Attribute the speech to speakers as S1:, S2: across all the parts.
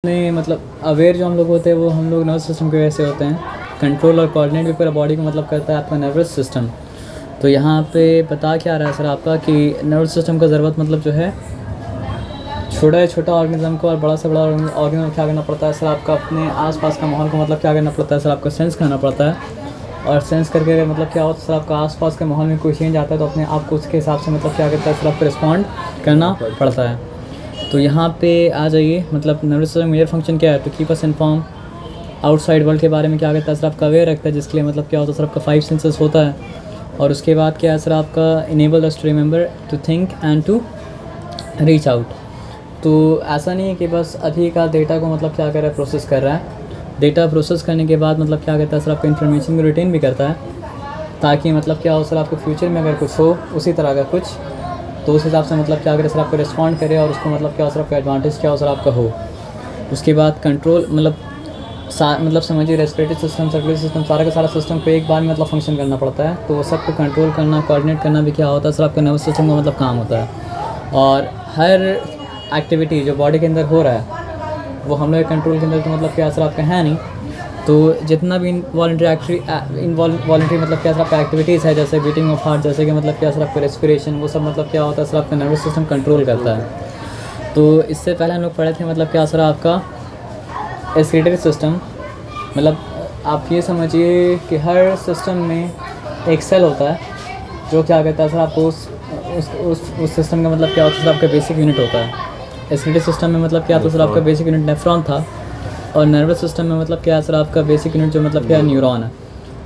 S1: नहीं मतलब अवेयर जो हम लोग होते हैं वो हम लोग नर्वस सिस्टम की वजह से होते हैं। कंट्रोल और कोऑर्डिनेट भी पूरा बॉडी को मतलब करता है आपका नर्वस सिस्टम। तो यहाँ पे बता क्या रहा है सर आपका कि नर्वस सिस्टम का ज़रूरत मतलब जो है छोटा से छोटा ऑर्गेनिज्म को और बड़ा से बड़ा ऑर्गेनिज्म क्या करना पड़ता है सर आपका अपने आसपास का माहौल को मतलब क्या करना पड़ता है सर आपका सेंस करना पड़ता है। और सेंस करके मतलब क्या होता है सर आपका आसपास के माहौल में कोई चेंज आता है तो अपने आप को उसके हिसाब से मतलब क्या करता है सर आपको रिस्पॉन्ड करना पड़ता है। तो यहाँ पे आ जाइए मतलब नर्वस सिस्टम मेजर फंक्शन क्या है तो keep us inform outside world के बारे में क्या करता है सर आपका अवेयर रखता है जिसके लिए मतलब क्या होता है सर आपका 5 सेंसेस होता है। और उसके बाद क्या है सर आपका enable us to remember to think and to reach out. तो ऐसा नहीं है कि बस अभी का डेटा को मतलब क्या कर रहा है प्रोसेस कर रहा है। डेटा प्रोसेस करने के बाद मतलब क्या करता है सर आपका इन्फॉर्मेशन को रिटेन भी करता है ताकि मतलब क्या हो सर आपको फ्यूचर में अगर कुछ हो उसी तरह का कुछ तो उस हिसाब से मतलब क्या करे सर आपको रिस्पॉन्ड करे और उसको मतलब क्या हो सर आपका एडवांटेज क्या हो सर आपका हो। उसके बाद कंट्रोल मतलब समझिए रेस्पिरेटरी सिस्टम सर्कुलेटरी सिस्टम सारा का सारा सिस्टम को एक बार में मतलब फंक्शन करना पड़ता है। तो वो सबको कंट्रोल करना कोऑर्डिनेट करना भी क्या होता है सर आपका नर्वस सिस्टम का मतलब काम होता है। और हर एक्टिविटी जो बॉडी के अंदर हो रहा है वो हम लोग के कंट्रोल के अंदर तो मतलब क्या सर आपका है नहीं। तो जितना भी इनवॉल्ट्री मतलब क्या सर आपका एक्टिविटीज़ है जैसे बीटिंग ऑफ हार्ट जैसे कि मतलब क्या सर आपका रेस्पिरेशन वो सब मतलब क्या होता है सर आपका नर्वस सिस्टम कंट्रोल करता है। तो इससे पहले हम लोग पढ़े थे मतलब क्या सर आपका एक्सक्रीटरी सिस्टम। मतलब आप ये समझिए कि हर सिस्टम में एक सेल होता है जो क्या कहता है सर आपको उस सिस्टम का मतलब क्या होता है सर आपका बेसिक यूनिट होता है। एक्सक्रीटरी सिस्टम में मतलब क्या होता है सर आपका बेसिक यूनिट नेफ्रॉन था और नर्वस सिस्टम में मतलब क्या है सर आपका बेसिक यूनिट जो मतलब क्या है न्यूरॉन है।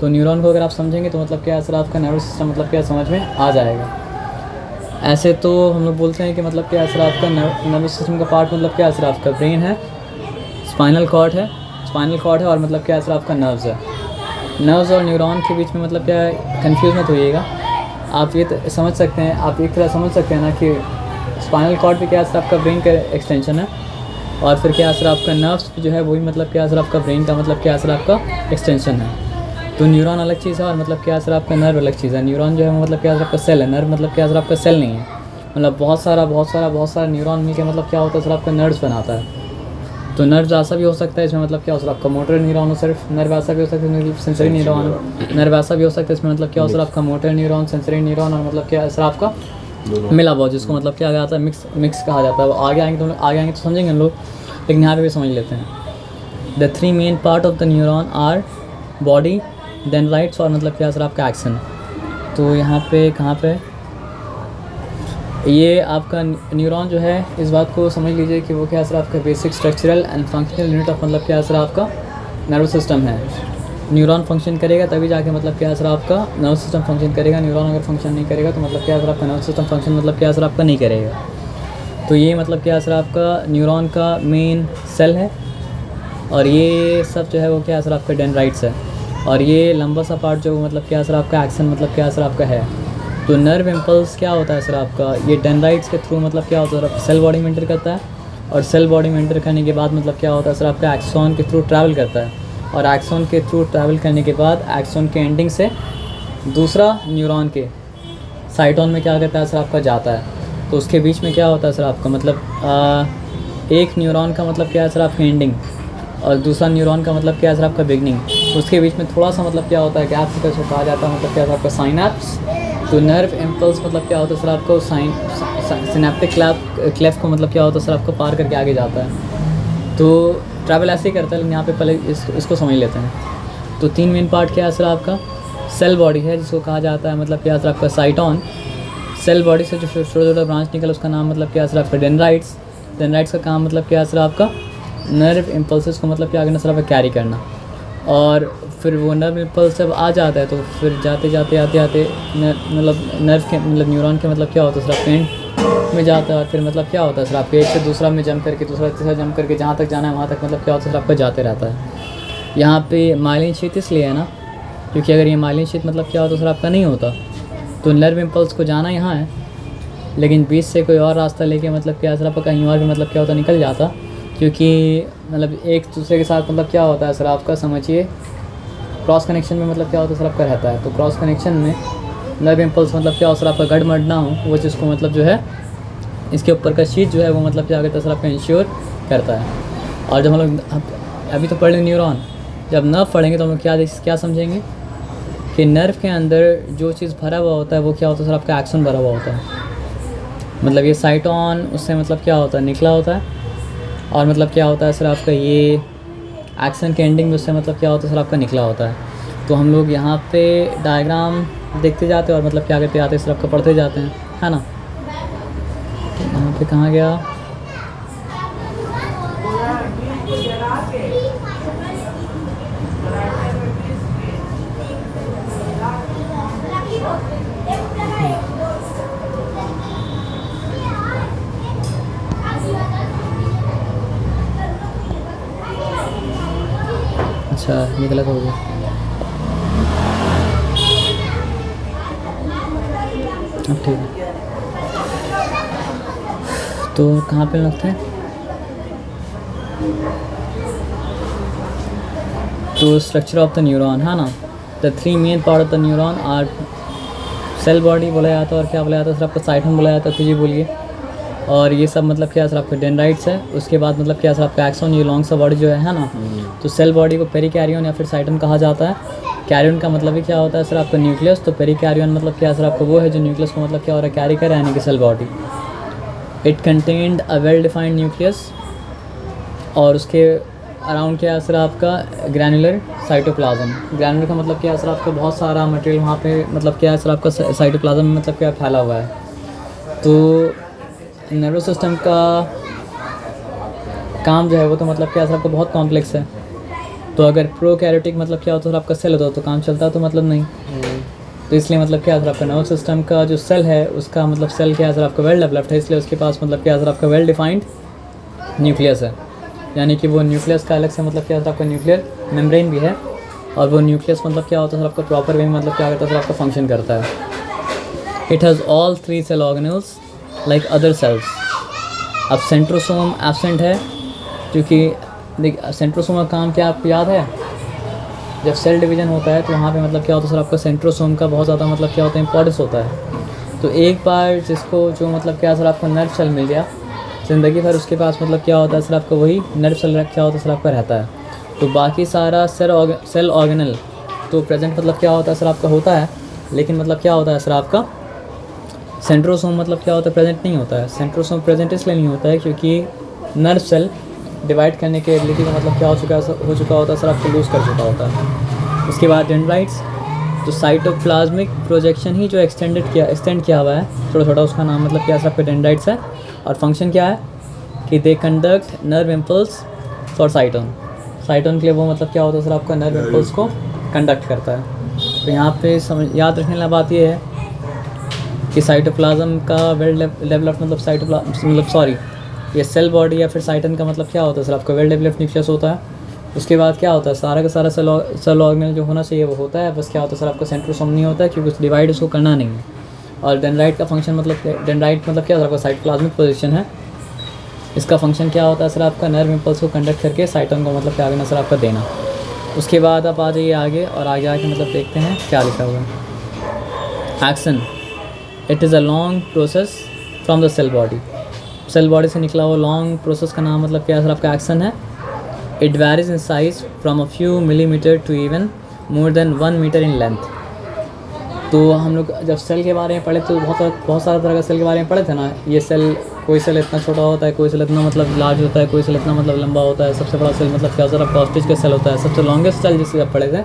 S1: तो न्यूरॉन को अगर आप समझेंगे तो मतलब क्या है सर आपका नर्वस सिस्टम मतलब क्या समझ में आ जाएगा। ऐसे तो हम लोग बोलते हैं कि मतलब क्या है सर आपका नर्वस सिस्टम का पार्ट मतलब क्या है सर आपका ब्रेन है, स्पाइनल कॉर्ड है और मतलब क्या है सर आपका नर्व्स है। नर्व्स और न्यूरॉन के बीच में मतलब क्या है कन्फ्यूज़ मत होइएगा। आप ये समझ सकते हैं, आप एक तरह समझ सकते हैं ना कि स्पाइनल कॉर्ड भी क्या है सर आपका ब्रेन का एक्सटेंशन है और फिर क्या असर आपका नर्व्स जो है वही मतलब क्या असर आपका ब्रेन का मतलब क्या असर आपका एक्सटेंशन है। तो न्यूरॉन अलग चीज़ है और मतलब क्या असर आपका नर्व अलग चीज़ है। न्यूरॉन जो है मतलब क्या असर आपका सेल है, नर्व मतलब क्या असर आपका सेल नहीं है। मतलब बहुत सारा न्यूरॉन मिलकर मतलब क्या होता है सर आपका नर्व्स बनाता है। तो नर्व्स ऐसा भी हो सकता है इसमें मतलब क्या हो सर आपका मोटर न्यूरॉन हो, सिर्फ नर्व ऐसा भी हो सकता है सेंसरी न्यूरॉन, नर्व ऐसा भी हो सकता है इसमें मतलब क्या हो सर आपका मोटर न्यूरॉन, सेंसरी न्यूरॉन और मतलब क्या असर आपका मिला हुआ जिसको मतलब क्या जाता है मिक्स कहा जाता है। वो आगे आएंगे तो समझेंगे हम लोग, लेकिन यहाँ पे भी समझ लेते हैं। The 3 main part of the neuron our body dendrites और मतलब क्या सर आपका एक्शन। तो यहाँ पे कहाँ पे ये आपका न्यूरॉन जो है इस बात को समझ लीजिए कि वो क्या सर आपका basic structural and functional unit of मतलब क्या सर आपका नर्वस सिस्टम है। न्यूरॉन फंक्शन करेगा तभी जाके मतलब क्या सर आपका नर्वस सिस्टम फंक्शन करेगा। न्यूरॉन अगर फंक्शन नहीं करेगा तो मतलब क्या सर आपका नर्वस सिस्टम फंक्शन मतलब क्या सर आपका नहीं करेगा। तो ये मतलब क्या सर आपका न्यूरॉन का मेन सेल है और ये सब जो है वो क्या सर आपका डेंड्राइट्स है और ये लंबा सा पार्ट जो मतलब क्या सर आपका एक्शन मतलब क्या सर आपका है। तो नर्व इम्पल्स क्या होता है सर आपका ये डेंड्राइट्स के थ्रू मतलब क्या होता है सर सेल बॉडी में एंटर करता है और सेल बॉडी में एंटर करने के बाद मतलब क्या होता है सर आपका एक्सॉन के थ्रू ट्रैवल करता है और एक्सॉन के थ्रू ट्रैवल करने के बाद एक्सॉन के एंडिंग से दूसरा न्यूरॉन के साइटोन में क्या करता है सर आपका जाता है। तो उसके बीच में क्या होता है सर आपका मतलब एक न्यूरॉन का मतलब क्या है सर आपका एंडिंग और दूसरा न्यूरॉन का मतलब क्या है सर आपका बिगनिंग। उसके बीच में थोड़ा सा मतलब क्या होता है गैप होता है उसको कहा जाता है मतलब क्या है आपका साइनैप्स। तो नर्व इम्पल्स मतलब क्या होता है सर आपको सिनेप्टिक क्लेफ को मतलब क्या होता है सर आपको पार करके आगे जाता है। तो ट्रैवल ऐसे ही करता है, लेकिन यहाँ पे पहले इसको समझ लेते हैं। तो 3 मेन पार्ट क्या है सर आपका सेल बॉडी है जिसको कहा जाता है मतलब क्या सर आपका साइटोन। सेल बॉडी से जो छोटा ब्रांच निकला उसका नाम मतलब क्या सर आपका डेंड्राइट्स। डेंड्राइट्स का काम मतलब क्या सर आपका नर्व इम्पल्सेस को मतलब क्या करना सर आपका कैरी करना। और फिर वो नर्व इम्पल्स जब आ जाता है तो फिर जाते मतलब नर्व के मतलब न्यूरॉन के मतलब क्या होता है सर आपका एंड में जाता है और फिर मतलब क्या होता है सर आपके एक से दूसरा में जंप करके दूसरा तीसरा जंप करके जहाँ तक जाना है वहाँ तक मतलब क्या होता है सर आपका जाते रहता है। यहाँ पे माइलिन शीथ इसलिए है ना क्योंकि अगर ये माइलिन शीथ मतलब क्या होता सर आपका नहीं होता तो नर्व इम्पल्स को जाना यहाँ है लेकिन बीच से कोई और रास्ता लेके मतलब क्या सर आपका कहीं और भी मतलब क्या होता निकल जाता। क्योंकि मतलब एक दूसरे के साथ मतलब क्या होता है सर आपका समझिए क्रॉस कनेक्शन में मतलब क्या होता है सर आपका रहता है। तो क्रॉस कनेक्शन में नर्व इम्पल्स मतलब क्या हो सर आपका गड़बड़ ना हो वो जिसको मतलब जो है इसके ऊपर का शीट जो है वो मतलब क्या करता है सर आपका इंश्योर करता है। और जब हम लोग अभी तो पढ़ लेंगे न्यूरॉन, जब नर्व पढ़ेंगे तो हम लोग क्या समझेंगे कि नर्व के अंदर जो चीज़ भरा हुआ होता है वो क्या होता है सर, आपका एक्सन भरा हुआ होता है। मतलब ये साइटोन उससे मतलब क्या होता है, निकला होता है, और मतलब क्या होता है सर आपका ये एक्सन के एंडिंग में उससे मतलब क्या होता है सर, आपका निकला होता है। तो हम लोग यहाँ पे डायग्राम देखते जाते हैं और मतलब क्या करते आते हैं सर, आपका पढ़ते जाते हैं, है ना। यहाँ पे कहाँ गया, अच्छा ये गलत हो गया। अब ठीक है, तो कहाँ पे लगते हैं, तो स्ट्रक्चर ऑफ द न्यूरॉन है ना। The 3 main part of the neuron are cell body बोला जाता है, और क्या बोला जाता है सर आपका साइटोन बोला जाता है, तो ये बोलिए। और ये सब मतलब क्या सर आपका डेंड्राइट्स है। उसके बाद मतलब क्या सर आपका एक्सोन, ये लॉन्ग सा बॉडी जो है ना। तो सेल बॉडी को पेरिकैरियन या फिर साइटोन कहा जाता है। कैरियन का मतलब ही क्या होता है सर आपका न्यूक्लियस, तो पेरिकैरियन मतलब क्या सर आपका वो है जो न्यूक्लियस को मतलब क्या हो रहा है, कैरी कर रहा है, यानी कि cell body. It contained a well defined nucleus, और उसके अराउंड क्या है सर आपका ग्रैनुलर साइटोप्लाज्म। ग्रैनुलर का मतलब क्या है सर आपका बहुत सारा मटेरियल वहाँ पे मतलब क्या है सर आपका साइटोप्लाज्म में मतलब क्या फैला हुआ है। तो नर्वस सिस्टम का काम जो है वो तो मतलब क्या सर आपका बहुत कॉम्प्लेक्स है। तो अगर प्रोकैरियोटिक मतलब क्या होता है सर आपका सेल होता है तो काम चलता तो मतलब नहीं। तो इसलिए मतलब क्या सर आपका नर्वस सिस्टम का जो सेल है उसका मतलब सेल क्या है सर आपका वेल डेवलप्ड है, इसलिए उसके पास मतलब क्या सर आपका वेल डिफाइंड न्यूक्लियस है। यानी कि वो न्यूक्लियस का अलग से मतलब क्या सर आपका न्यूक्लियर मेम्ब्रेन भी है, और वो न्यूक्लियस मतलब क्या होता है सर आपका प्रॉपर वे में मतलब क्या करता है सर आपका फंक्शन करता है। It has all 3 cell organelles like other cells. अब सेंट्रोसोम एब्सेंट है, क्योंकि देख सेंट्रोसोम का काम क्या आपको याद है, जब सेल डिवीजन होता है तो वहाँ पे मतलब क्या होता है सर आपका सेंट्रोसोम का बहुत ज़्यादा मतलब क्या होता है इंपॉर्टेंस होता है। तो एक बार जिसको जो मतलब क्या सर आपको नर्व सेल मिल गया, ज़िंदगी भर उसके पास मतलब क्या होता है सर आपका वही नर्व सेल क्या होता है सर आपका रहता है। तो बाकी सारा सेल ऑर्गेनल तो प्रेजेंट मतलब क्या होता है सर आपका होता है, लेकिन मतलब क्या होता है सर आपका सेंट्रोसोम मतलब क्या होता है प्रेजेंट नहीं होता है। सेंट्रोसोम प्रेजेंट इसलिए नहीं होता है क्योंकि नर्व सेल डिवाइड करने के एबिलिटी का मतलब क्या हो चुका होता है सर आपको लूज़ कर चुका होता है। उसके बाद डेंड्राइट्स, तो साइटोप्लाज्मिक प्रोजेक्शन ही जो एक्सटेंड किया हुआ है छोटा छोटा, उसका नाम मतलब क्या सर आपका डेंड्राइट्स है। और फंक्शन क्या है कि they conduct nerve impulse for साइटोन। साइटोन के लिए वो मतलब क्या होता है सर आपका नर्व इम्पल्स को कंडक्ट करता है। तो यहाँ पे याद रखने वाली बात ये है कि साइटोप्लाज्म का वेल डेवलप्ड मतलब ये सेल बॉडी या फिर साइटन का मतलब क्या होता है सर आपका वेल डेवलप्ड न्यूक्लियस होता है। उसके बाद क्या होता है सारा का सारा सेल ऑर्गेनल जो होना चाहिए वो होता है, बस क्या होता है सर आपका सेंट्रोसोम नहीं होता है क्योंकि उस डिवाइड उसको करना नहीं है। और डेंड्राइट का फंक्शन मतलब डेंड्राइट मतलब क्या सर आपका साइटोप्लाज्मिक पोजीशन है। इसका फंक्शन क्या होता है सर आपका नर्व इम्पल्स को कंडक्ट करके साइटन को मतलब क्या करना सर आपका देना। उसके बाद आप आ जाइए आगे, और आगे आके मतलब देखते हैं क्या लिखा हुआ है। Axon, it is a long process from the cell body. Cell body से निकला हुआ लॉन्ग प्रोसेस का नाम मतलब क्या है सर आपका एक्शन है। It varies in size from a few millimetre to even more than 1 metre in length. तो हम लोग जब सेल के बारे में पढ़े तो बहुत सारा तरह का सेल के बारे में पढ़े थे ना। ये सेल, कोई सेल इतना छोटा होता है, कोई सेल इतना मतलब लार्ज होता है, कोई सेल इतना मतलब लंबा होता है। सबसे बड़ा सेल मतलब क्या सर आपका ऑस्ट्रिच का सेल होता है। सबसे लॉन्गेस्ट सेल जिससे जब पढ़े थे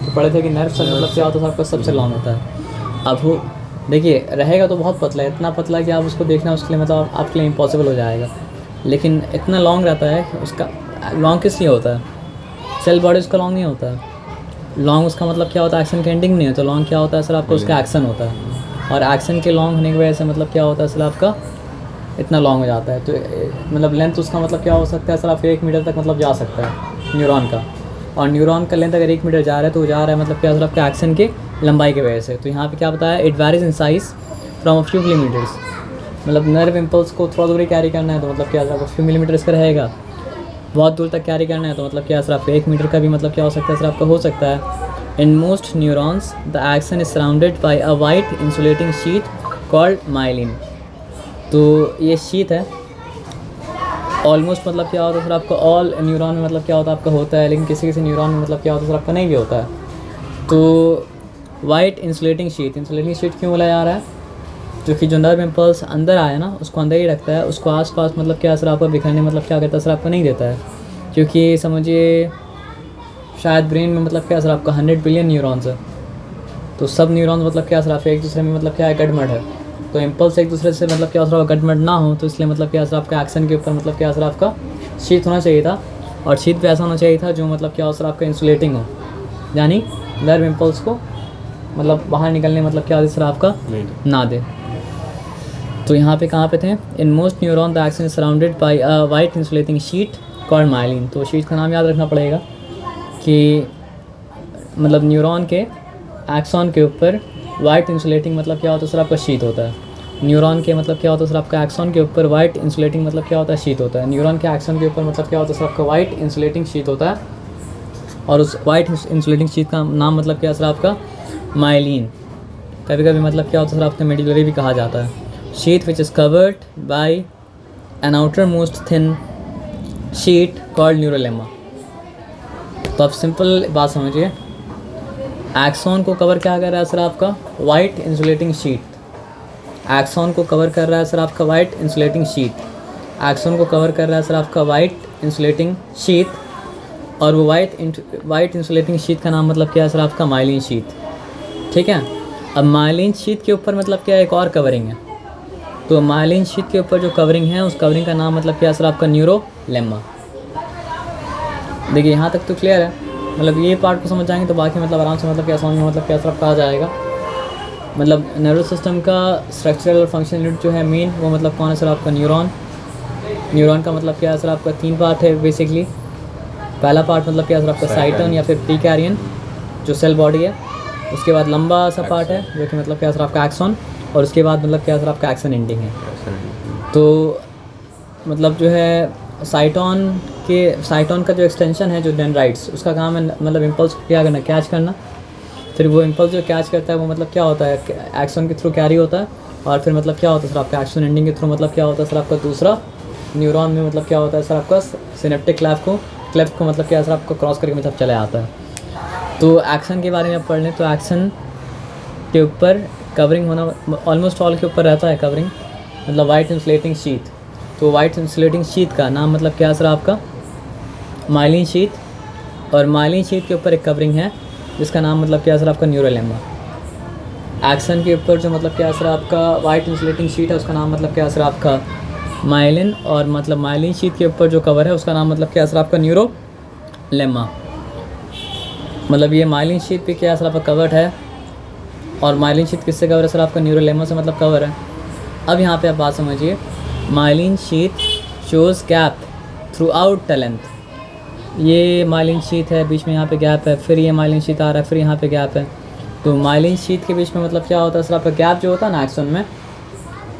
S1: तो पढ़े थे कि नर्व सेल मतलब क्या होता है सर आपका सबसे लॉन्ग होता है। अब वो देखिए रहेगा तो बहुत पतला है, इतना पतला कि आप उसको देखना उसके लिए मतलब आपके लिए इम्पॉसिबल हो जाएगा। लेकिन इतना लॉन्ग रहता है कि उसका लॉन्ग किस लिए होता है, सेल बॉडी उसका लॉन्ग नहीं होता है। लॉन्ग उसका मतलब क्या होता है एक्शन के एंडिंग नहीं है, तो लॉन्ग क्या होता है सर आपका उसका एक्शन होता है। और एक्शन के लॉन्ग होने की वजह से मतलब क्या होता है सर आपका इतना लॉन्ग हो जाता है। तो मतलब लेंथ उसका मतलब क्या हो सकता है सर आपका 1 मीटर तक मतलब जा सकता है न्यूरॉन का। और न्यूरॉन का लेंथ अगर 1 मीटर जा रहा है तो जा रहा है मतलब क्या सर आपका एक्शन के लंबाई की वजह से। तो यहाँ पे क्या बताया, it varies in size from a few millimetres. मतलब नर्व इम्पल्स को थोड़ा दूर कैरी करना है तो मतलब क्या सर आपका फ्यू मिलीमीटर्स का रहेगा। बहुत दूर तक कैरी करना है तो मतलब क्या सर आपका 1 मीटर का भी मतलब क्या हो सकता है सर आपका हो सकता है। In most neurons the action is surrounded by a white insulating sheet called myelin. तो ये शीट है, ऑलमोस्ट मतलब क्या होता है सर आपका ऑल न्यूरॉन में मतलब क्या होता है, लेकिन किसी किसी न्यूरॉन में मतलब क्या होता है सर आपका नहीं भी होता है। तो वाइट इंसुलेटिंग शीट क्यों बोला जा रहा है? जो कि जो नर्व इम्पल्स अंदर आया ना उसको अंदर ही रखता है, उसको आसपास मतलब क्या सर आपको बिखरने मतलब क्या करता है सर आपको नहीं देता है। क्योंकि समझिए शायद ब्रेन में मतलब क्या सर आपका 100 बिलियन न्यूरॉन्स है, तो सब न्यूरॉन्स मतलब क्या सर आपका एक दूसरे में मतलब क्या है गड़मड़ है, तो इम्पल्स एक दूसरे से मतलब क्या सर आपका गड़मड़ ना हो, तो इसलिए मतलब क्या सर आपका एक्शन के ऊपर मतलब क्या सर आपका शीट होना चाहिए था, और शीट भी ऐसा होना चाहिए था जो मतलब क्या सर आपका इंसुलेटिंग हो, यानी नर्व इम्पल्स को मतलब बाहर निकलने मतलब क्या सर आपका ना दे। तो यहाँ पे कहाँ पे थे? In most neuron the action is surrounded by a white insulating sheet called myelin. तो शीट का नाम याद रखना पड़ेगा कि मतलब न्यूरॉन के एक्सॉन के ऊपर वाइट इंसुलेटिंग मतलब क्या होता है सर आपका शीट होता है। न्यूरॉन के मतलब क्या होता है सर आपका एक्सॉन के ऊपर वाइट इंसुलेटिंग मतलब क्या होता है शीट होता है। न्यूरॉन के एक्सॉन के ऊपर मतलब क्या होता है सर आपका वाइट इंसुलेटिंग शीट होता है, और उस वाइट इंसुलेटिंग शीट का नाम मतलब क्या सर आपका माइलिन। कभी कभी मतलब क्या होता है सर आपका मेडुलरी भी कहा जाता है। Sheet which is covered by an outermost thin sheet called neurolemma. तो आप सिंपल बात समझिए, एक्सॉन को कवर क्या कर रहा है सर आपका वाइट इंसुलेटिंग शीट। एक्सॉन को कवर कर रहा है सर आपका वाइट इंसुलेटिंग शीट। एक्सॉन को कवर कर रहा है सर आपका वाइट इंसुलेटिंग शीट, और वो वाइट इंसुलेटिंग शीट का नाम मतलब क्या है सर आपका माइलिन शीट। ठीक है। अब माइलिन शीट के ऊपर मतलब क्या एक और कवरिंग है, तो माइलिन शीट के ऊपर जो कवरिंग है उस कवरिंग का नाम मतलब क्या है सर आपका न्यूरोलेमा। देखिए यहाँ तक तो क्लियर है, मतलब ये पार्ट को समझ जाएंगे तो बाकी मतलब आराम से मतलब क्या समझ में मतलब क्या सर आपका आ जाएगा। मतलब नर्वस सिस्टम का स्ट्रक्चरल और फंक्शनल यूनिट जो है मेन वो मतलब कौन है सर आपका न्यूरॉन। न्यूरॉन का मतलब क्या है सर आपका 3 पार्ट है बेसिकली। पहला पार्ट मतलब क्या है सर आपका साइटन या फिर प्रीकैरियन जो सेल बॉडी है, उसके बाद लंबा सा पार्ट है जो कि मतलब क्या है सर आपका एक्सॉन, और उसके बाद मतलब क्या है सर आपका एक्सन एंडिंग है। तो मतलब जो है साइटोन का जो एक्सटेंशन है जो डेंड्राइट्स, उसका काम है मतलब इम्पल्स को क्या करना, कैच करना। फिर वो इम्पल्स जो कैच करता है वो मतलब क्या होता है एक्सन के थ्रू कैरी होता है, और फिर मतलब क्या होता है सर आपका एक्सन एंडिंग के थ्रू मतलब क्या होता है सर आपका दूसरा न्यूरॉन में मतलब क्या होता है सर आपका सिनेप्टिक क्लेफ्ट को मतलब क्या है सर आपको क्रॉस करके मतलब चले आता है। तो एक्सन के बारे में आप पढ़ लें तो एक्सन के ऊपर कवरिंग होना ऑलमोस्ट ऑल के ऊपर रहता है कवरिंग, मतलब वाइट इंसुलेटिंग शीट। तो वाइट इंसुलेटिंग शीट का नाम मतलब क्या है सर आपका माइलिन शीट, और माइलिन शीट के ऊपर एक कवरिंग है जिसका नाम मतलब क्या है सर आपका न्यूरोलेमा। एक्सन के ऊपर जो मतलब क्या है सर आपका वाइट इंसुलेटिंग शीट है उसका नाम मतलब क्या है सर आपका माइलिन, और मतलब माइलिन शीट के ऊपर जो कवर है उसका नाम मतलब क्या है सर आपका न्यूरोलेमा। मतलब ये माइलिन शीट पे क्या है सर आपका कवर्ड है, और माइलिन शीट किससे कवर है सर आपका न्यूरोलेमा से मतलब कवर है। अब यहाँ पे आप बात समझिए, myelin sheath shows gap through out the length. ये माइलिन शीट है, बीच में यहाँ पे गैप है, फिर ये माइलिन शीट आ रहा है, फिर यहाँ पे गैप है। तो माइलिन शीट के बीच में मतलब क्या होता है सर आपका गैप जो होता है ना एक्सन में,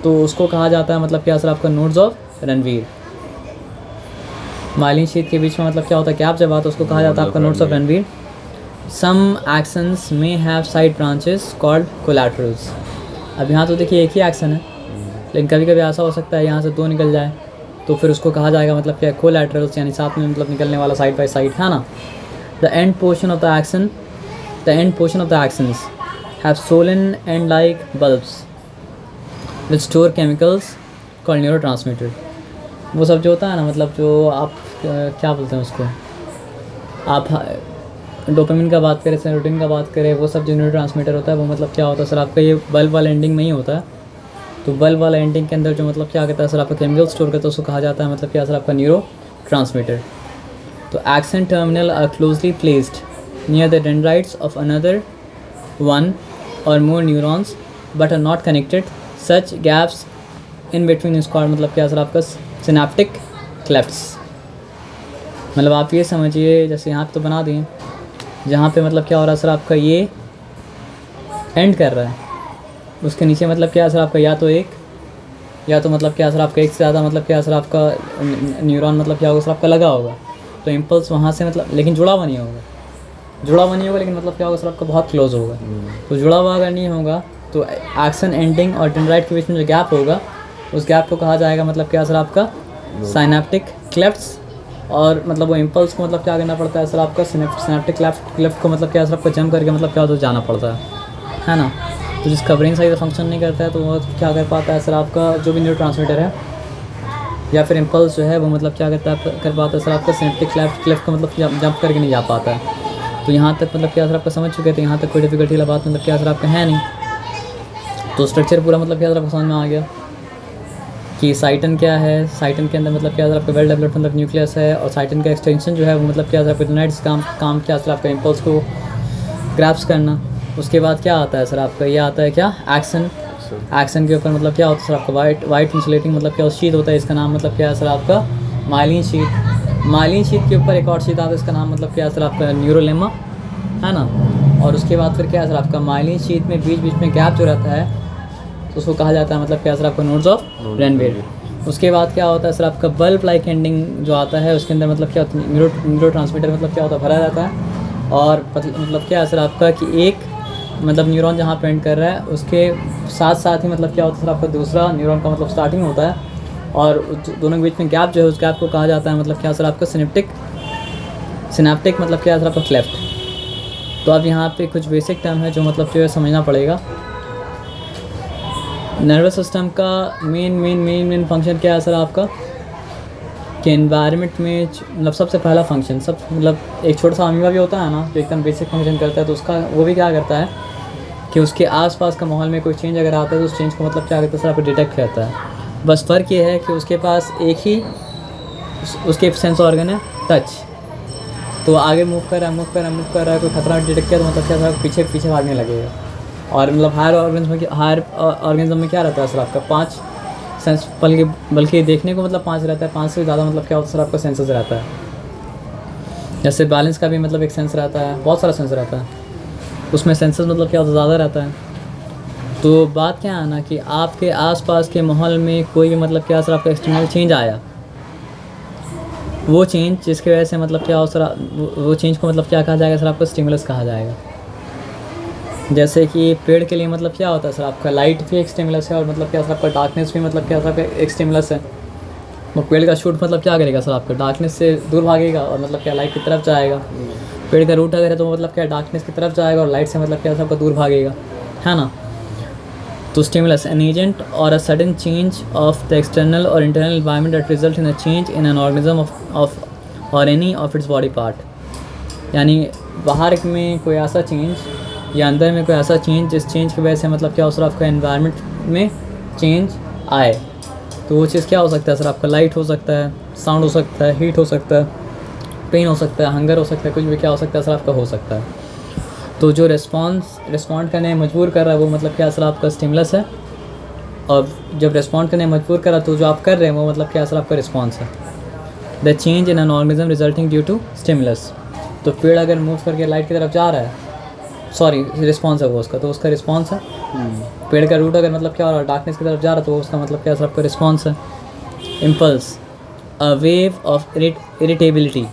S1: तो उसको कहा जाता है मतलब क्या सर आपका nodes of Ranveer. Myelin sheath के बीच में मतलब क्या होता है गैप जब आता है उसको कहा जाता है आपका nodes of Ranvier. Some axons may have side branches called collaterals. अब यहाँ तो देखिए एक ही एक्शन है, लेकिन कभी कभी ऐसा हो सकता है यहाँ से 2 निकल जाए, तो फिर उसको कहा जाएगा मतलब क्या कोलैटरल्स, यानी साथ में मतलब निकलने वाला साइड बाय साइड है ना। The end portion of the actions have Solan and like bulbs which store chemicals called neurotransmitter. वो सब जो होता है ना, मतलब जो आप क्या बोलते हैं उसको, आप डोपामिन का बात करें, सेरोटोनिन का बात करें, वो सब जो न्यूरोट्रांसमीटर होता है वो मतलब क्या होता है सर आपका ये बल्ब वाला एंडिंग में ही होता है। तो बल्ब वाला एंडिंग के अंदर जो मतलब क्या करता है सर आपका केमिकल स्टोर करता है उसको कहा जाता है मतलब क्या सर आपका न्यूरोट्रांसमीटर। तो axon terminal are closely placed near the dendrites of another 1 or more neurons but are not connected. Such gaps in between is called मतलब क्या सर आपका सिनेप्टिक क्लेफ्ट्स। मतलब आप ये समझिए, जैसे यहाँ पे तो बना दिए, जहाँ पे मतलब क्या हो रहा है सर आपका ये एंड कर रहा है, उसके नीचे मतलब क्या सर आपका या तो मतलब क्या सर आपका एक से ज़्यादा मतलब क्या सर आपका न्यूरॉन मतलब क्या होगा सर आपका लगा होगा, तो इम्पल्स वहाँ से मतलब लेकिन जुड़ा हुआ नहीं होगा, लेकिन मतलब क्या होगा सर आपका बहुत क्लोज होगा। तो जुड़ा हुआ अगर नहीं होगा तो एक्शन एंडिंग और डेंड्राइट के बीच में जो गैप होगा उस गैप को कहा जाएगा मतलब क्या सर आपका साइनेप्टिक क्लेफ्ट्स, और मतलब वो इम्पल्स को मतलब क्या करना पड़ता है सर आपका सिनेप्टिक क्लेफ्ट को मतलब क्या सर आपको जंप करके मतलब क्या होता है जाना पड़ता है ना। तो जिसका ब्रेन सही से फंक्शन नहीं करता है तो वो क्या कर पाता है सर आपका जो भी न्यूरोट्रांसमीटर है या फिर इम्पल्स जो है वो मतलब क्या कर पाता है सर आपका सिनेप्टिक क्लेफ्ट को मतलब जंप करके नहीं जा पाता है। तो यहाँ तक मतलब क्या सर आपका समझ चुके थे, यहाँ तक कोई डिफिकल्टी वाला बात मतलब क्या सर आपका है नहीं। तो स्ट्रक्चर पूरा मतलब क्या सर आपको समझ में आ गया कि साइटन क्या है। साइटन के अंदर मतलब क्या सर आपका वेल डेवलप्ड मतलब न्यूक्लियस है, और साइटन का एक्सटेंशन जो है वो मतलब क्या सर आपका यूनाइट्स काम क्या सर आपका इम्पल्स को ग्रैप्स करना। उसके बाद क्या आता है सर आपका, ये आता है क्या एक्शन। एक्शन के ऊपर मतलब क्या होता है सर आपका वाइट इंसुलेटिंग मतलब क्या शीट होता है, इसका नाम मतलब क्या है सर आपका माइलिन शीट। माइलिन शीट के ऊपर एक और शीट आता है, इसका नाम मतलब क्या है सर आपका न्यूरोलेमा, है ना। और उसके बाद फिर क्या है सर आपका माइलिन शीट में बीच बीच में गैप जो रहता है तो उसको कहा जाता है मतलब क्या सर आपका नोड्स ऑफ रेनवेयर। उसके बाद क्या होता है सर आपका बल्ब लाइक एंडिंग जो आता है उसके अंदर मतलब क्या होता है न्यूरो ट्रांसमीटर मतलब क्या होता है भरा रहता है। और मतलब क्या है सर आपका कि एक मतलब न्यूरॉन जहाँ पे एंड कर रहा है उसके साथ साथ ही मतलब क्या होता है सर आपका दूसरा न्यूरॉन का मतलब स्टार्टिंग होता है, और दोनों के बीच में गैप जो है उस गैप को कहा जाता है मतलब क्या सर आपका सिनेप्टिक मतलब क्या सर आपका क्लेफ्ट। तो अब यहाँ पे कुछ बेसिक टर्म है जो मतलब जो है समझना पड़ेगा। नर्वस सिस्टम का मेन फंक्शन क्या है सर आपका कि एनवायरनमेंट में मतलब सबसे पहला फंक्शन मतलब एक छोटा सा अमीबा भी होता है ना जो एकदम बेसिक फंक्शन करता है, तो उसका वो भी क्या करता है कि उसके आसपास का माहौल में कोई चेंज अगर आता है तो उस चेंज को मतलब क्या करता है सर आपको डिटेक्ट करता है। बस फ़र्क ये है कि उसके पास एक ही उसके सेंस ऑर्गन है टच। तो आगे मूव कर रहा है कोई खतरा डिटेक्ट किया तो मतलब क्या सर पीछे भागने लगेगा। और मतलब हायर ऑर्गेनिज्म में क्या रहता है सर आपका 5 सेंस, बल्कि देखने को मतलब 5 रहता है, 5 से ज़्यादा मतलब क्या होता है सर आपका सेंसेस रहता है। जैसे बैलेंस का भी मतलब एक सेंस रहता है, बहुत सारा सेंस रहता है, उसमें सेंसेस मतलब क्या होता है ज़्यादा रहता है। तो बात क्या है ना कि आपके आसपास के माहौल में कोई भी मतलब क्या सर आपका एक्सटर्नल चेंज आया, वो चेंज जिसकी वजह से मतलब क्या हो सर वो चेंज को मतलब क्या कहा जाएगा सर आपको स्टिमुलस कहा जाएगा। जैसे कि पेड़ के लिए मतलब क्या होता है सर आपका लाइट भी एक स्टिमुलस है, और मतलब क्या सर आपका डार्कनेस भी मतलब क्या सर आपका एक स्टिमुलस है। वो पेड़ का शूट मतलब क्या करेगा सर आपका डार्कनेस से दूर भागेगा और मतलब क्या लाइट की तरफ जाएगा। पेड़ का रूट अगर है तो मतलब क्या डार्कनेस की तरफ जाएगा और लाइट से मतलब क्या सबका दूर भागेगा, है ना। तो stimulus an agent or a sudden change of the external or internal environment that result in a change in an organism of or any of its body part. यानी बाहर में कोई ऐसा चेंज या अंदर में कोई ऐसा चेंज जिस चेंज की वजह से मतलब क्या हो सर आपका एनवायरनमेंट में चेंज आए। तो वो चीज़ क्या हो सकता है सर आपका लाइट हो सकता है, साउंड हो सकता है, हीट हो सकता है, पेन हो सकता है, हंगर हो सकता है, कुछ भी क्या हो सकता है सर आपका हो सकता है। तो जो रिस्पॉन्ड करने मजबूर कर रहा है वो मतलब क्या सर आपका स्टिमुलस है, और जब रिस्पॉन्ड करने मजबूर कर रहा तो जो आप कर रहे हैं वो मतलब क्या सर आपका रिस्पॉन्स है। The change in an organism resulting due to stimulus. तो पेड़ अगर मूव करके लाइट की तरफ जा रहा है, सॉरी रिस्पॉन्स है वो उसका, तो उसका रिस्पॉन्स है। पेड़ का रूट अगर मतलब क्या हो रहा है डार्कनेस की तरफ जा रहा है तो उसका मतलब क्या सर आपका रिस्पॉन्स है। Impulse a wave of irritability.